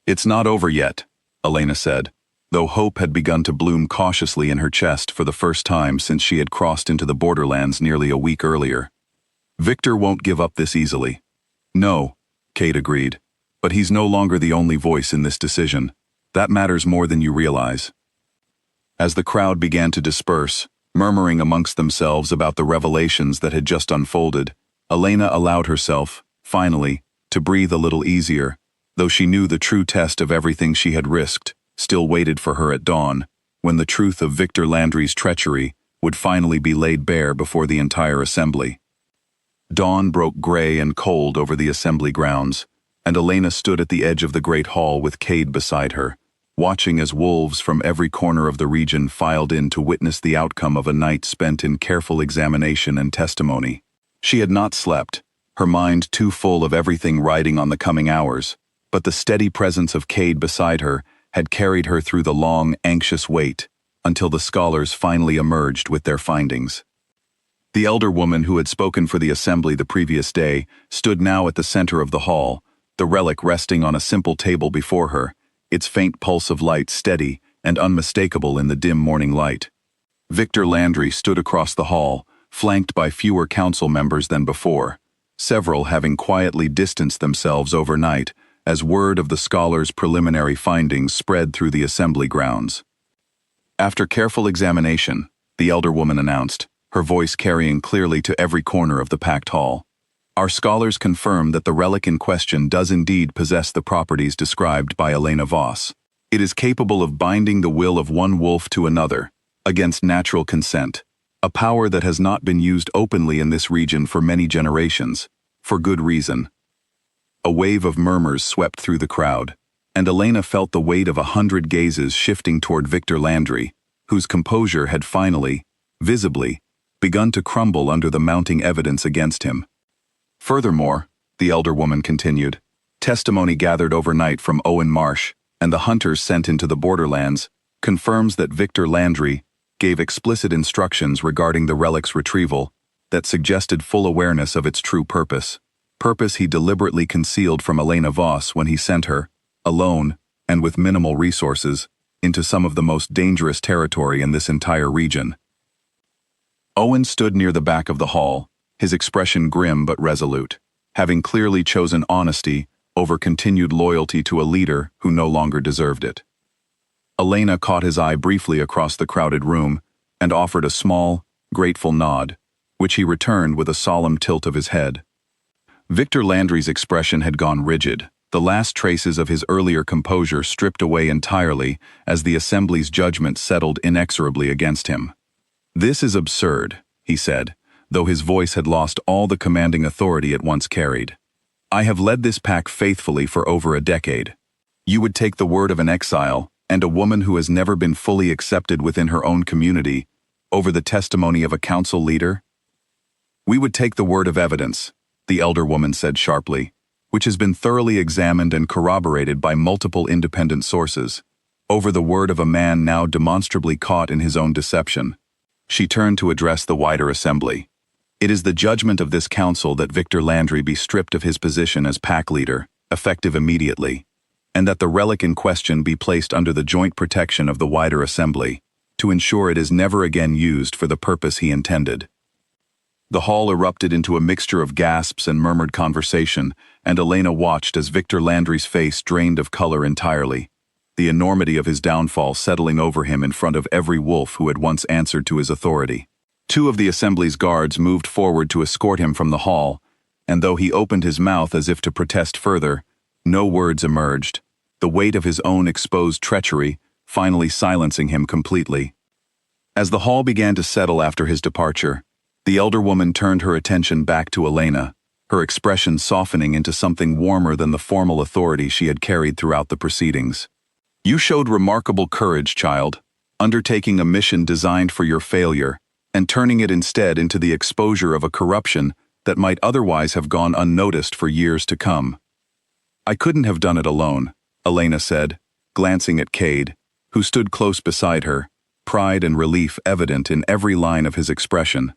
It's not over yet, Elena said, though hope had begun to bloom cautiously in her chest for the first time since she had crossed into the Borderlands nearly a week earlier. Victor won't give up this easily. No, Kate agreed, but he's no longer the only voice in this decision. That matters more than you realize. As the crowd began to disperse, murmuring amongst themselves about the revelations that had just unfolded, Elena allowed herself, finally, to breathe a little easier, though she knew the true test of everything she had risked still waited for her at dawn, when the truth of Victor Landry's treachery would finally be laid bare before the entire assembly. Dawn broke gray and cold over the assembly grounds, and Elena stood at the edge of the great hall with Cade beside her, watching as wolves from every corner of the region filed in to witness the outcome of a night spent in careful examination and testimony. She had not slept, her mind too full of everything riding on the coming hours, but the steady presence of Cade beside her had carried her through the long, anxious wait, until the scholars finally emerged with their findings. The elder woman who had spoken for the assembly the previous day stood now at the center of the hall, the relic resting on a simple table before her, its faint pulse of light steady and unmistakable in the dim morning light. Victor Landry stood across the hall, flanked by fewer council members than before, several having quietly distanced themselves overnight as word of the scholars' preliminary findings spread through the assembly grounds. After careful examination, the elder woman announced, her voice carrying clearly to every corner of the packed hall, "Our scholars confirm that the relic in question does indeed possess the properties described by Elena Voss. It is capable of binding the will of one wolf to another, against natural consent, a power that has not been used openly in this region for many generations, for good reason." A wave of murmurs swept through the crowd, and Elena felt the weight of 100 gazes shifting toward Victor Landry, whose composure had finally, visibly, begun to crumble under the mounting evidence against him. Furthermore, the elder woman continued, testimony gathered overnight from Owen Marsh and the hunters sent into the Borderlands confirms that Victor Landry gave explicit instructions regarding the relic's retrieval that suggested full awareness of its true purpose he deliberately concealed from Elena Voss when he sent her, alone and with minimal resources, into some of the most dangerous territory in this entire region. Owen stood near the back of the hall, his expression grim but resolute, having clearly chosen honesty over continued loyalty to a leader who no longer deserved it. Elena caught his eye briefly across the crowded room and offered a small, grateful nod, which he returned with a solemn tilt of his head. Victor Landry's expression had gone rigid, the last traces of his earlier composure stripped away entirely as the assembly's judgment settled inexorably against him. "This is absurd," he said, though his voice had lost all the commanding authority it once carried. "I have led this pack faithfully for over a decade. You would take the word of an exile and a woman who has never been fully accepted within her own community over the testimony of a council leader?" "We would take the word of evidence," the elder woman said sharply, "which has been thoroughly examined and corroborated by multiple independent sources, over the word of a man now demonstrably caught in his own deception." She turned to address the wider assembly. "It is the judgment of this council that Victor Landry be stripped of his position as pack leader, effective immediately, and that the relic in question be placed under the joint protection of the wider assembly, to ensure it is never again used for the purpose he intended." The hall erupted into a mixture of gasps and murmured conversation, and Elena watched as Victor Landry's face drained of color entirely, the enormity of his downfall settling over him in front of every wolf who had once answered to his authority. Two of the assembly's guards moved forward to escort him from the hall, and though he opened his mouth as if to protest further, no words emerged, the weight of his own exposed treachery finally silencing him completely. As the hall began to settle after his departure, the elder woman turned her attention back to Elena, her expression softening into something warmer than the formal authority she had carried throughout the proceedings. "You showed remarkable courage, child, undertaking a mission designed for your failure, and turning it instead into the exposure of a corruption that might otherwise have gone unnoticed for years to come." "I couldn't have done it alone," Elena said, glancing at Cade, who stood close beside her, pride and relief evident in every line of his expression.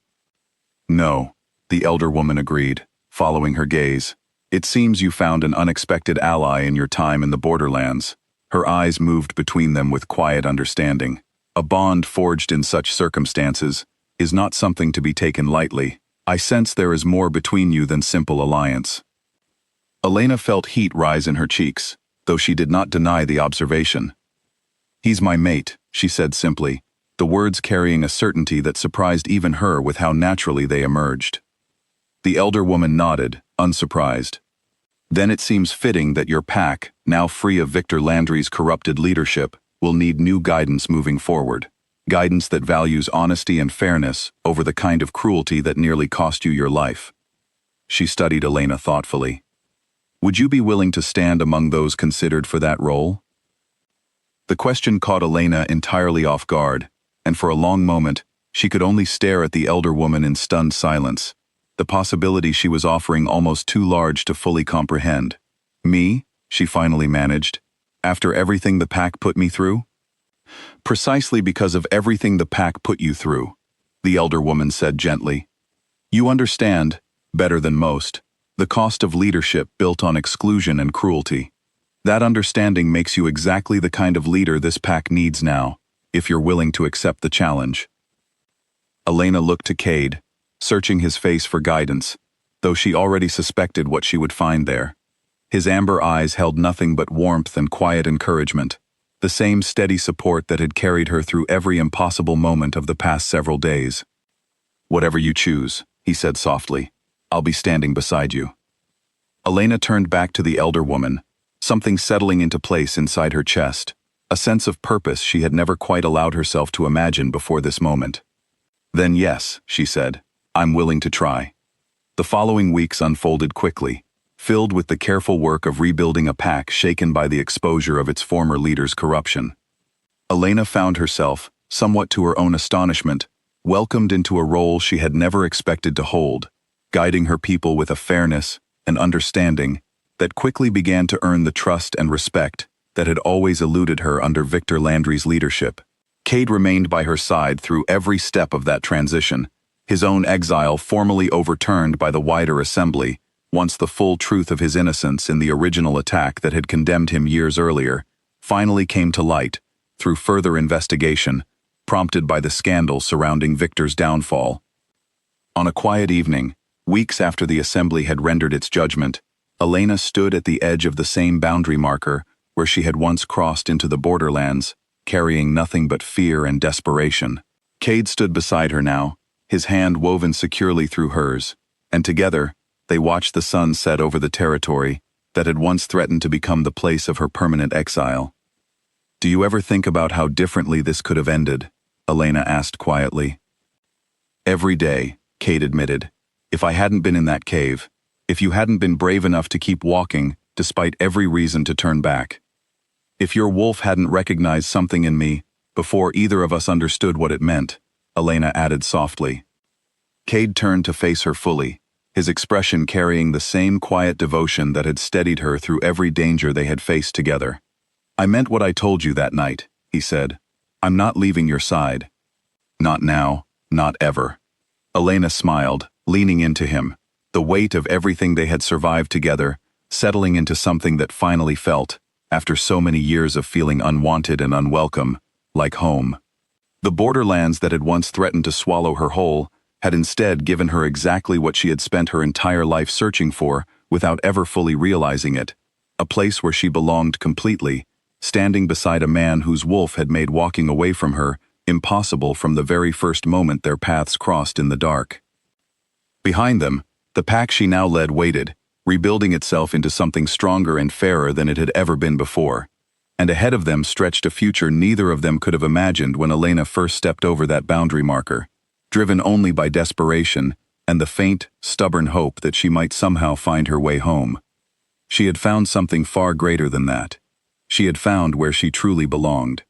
"No," the elder woman agreed, following her gaze. It seems you found an unexpected ally in your time in the Borderlands. Her eyes moved between them with quiet understanding. A bond forged in such circumstances is not something to be taken lightly. I sense there is more between you than simple alliance. Elena felt heat rise in her cheeks, though she did not deny the observation. He's my mate, she said simply, the words carrying a certainty that surprised even her with how naturally they emerged. The elder woman nodded, unsurprised. Then it seems fitting that your pack, now free of Victor Landry's corrupted leadership, will need new guidance moving forward. Guidance that values honesty and fairness over the kind of cruelty that nearly cost you your life. She studied Elena thoughtfully. Would you be willing to stand among those considered for that role? The question caught Elena entirely off guard, and for a long moment, she could only stare at the elder woman in stunned silence. The possibility she was offering almost too large to fully comprehend. Me? She finally managed. After everything the pack put me through? Precisely because of everything the pack put you through, the elder woman said gently. You understand, better than most, the cost of leadership built on exclusion and cruelty. That understanding makes you exactly the kind of leader this pack needs now, if you're willing to accept the challenge. Elena looked to Cade, searching his face for guidance, though she already suspected what she would find there. His amber eyes held nothing but warmth and quiet encouragement, the same steady support that had carried her through every impossible moment of the past several days. Whatever you choose, he said softly, I'll be standing beside you. Elena turned back to the elder woman, something settling into place inside her chest, a sense of purpose she had never quite allowed herself to imagine before this moment. Then yes, she said, I'm willing to try. The following weeks unfolded quickly, filled with the careful work of rebuilding a pack shaken by the exposure of its former leader's corruption. Elena found herself, somewhat to her own astonishment, welcomed into a role she had never expected to hold, guiding her people with a fairness and understanding that quickly began to earn the trust and respect that had always eluded her under Victor Landry's leadership. Cade remained by her side through every step of that transition, his own exile formally overturned by the wider assembly, once the full truth of his innocence in the original attack that had condemned him years earlier finally came to light through further investigation, prompted by the scandal surrounding Victor's downfall. On a quiet evening, weeks after the assembly had rendered its judgment, Elena stood at the edge of the same boundary marker where she had once crossed into the Borderlands, carrying nothing but fear and desperation. Cade stood beside her now, his hand woven securely through hers, and together, they watched the sun set over the territory that had once threatened to become the place of her permanent exile. Do you ever think about how differently this could have ended? Elena asked quietly. Every day, Cade admitted. If I hadn't been in that cave, if you hadn't been brave enough to keep walking, despite every reason to turn back. If your wolf hadn't recognized something in me, before either of us understood what it meant, Elena added softly. Cade turned to face her fully, his expression carrying the same quiet devotion that had steadied her through every danger they had faced together. I meant what I told you that night, he said. I'm not leaving your side. Not now, not ever. Elena smiled, leaning into him, the weight of everything they had survived together, settling into something that finally felt, after so many years of feeling unwanted and unwelcome, like home. The Borderlands that had once threatened to swallow her whole had instead given her exactly what she had spent her entire life searching for without ever fully realizing it, a place where she belonged completely, standing beside a man whose wolf had made walking away from her impossible from the very first moment their paths crossed in the dark. Behind them, the pack she now led waited, rebuilding itself into something stronger and fairer than it had ever been before. And ahead of them stretched a future neither of them could have imagined when Elena first stepped over that boundary marker, driven only by desperation and the faint, stubborn hope that she might somehow find her way home. She had found something far greater than that. She had found where she truly belonged.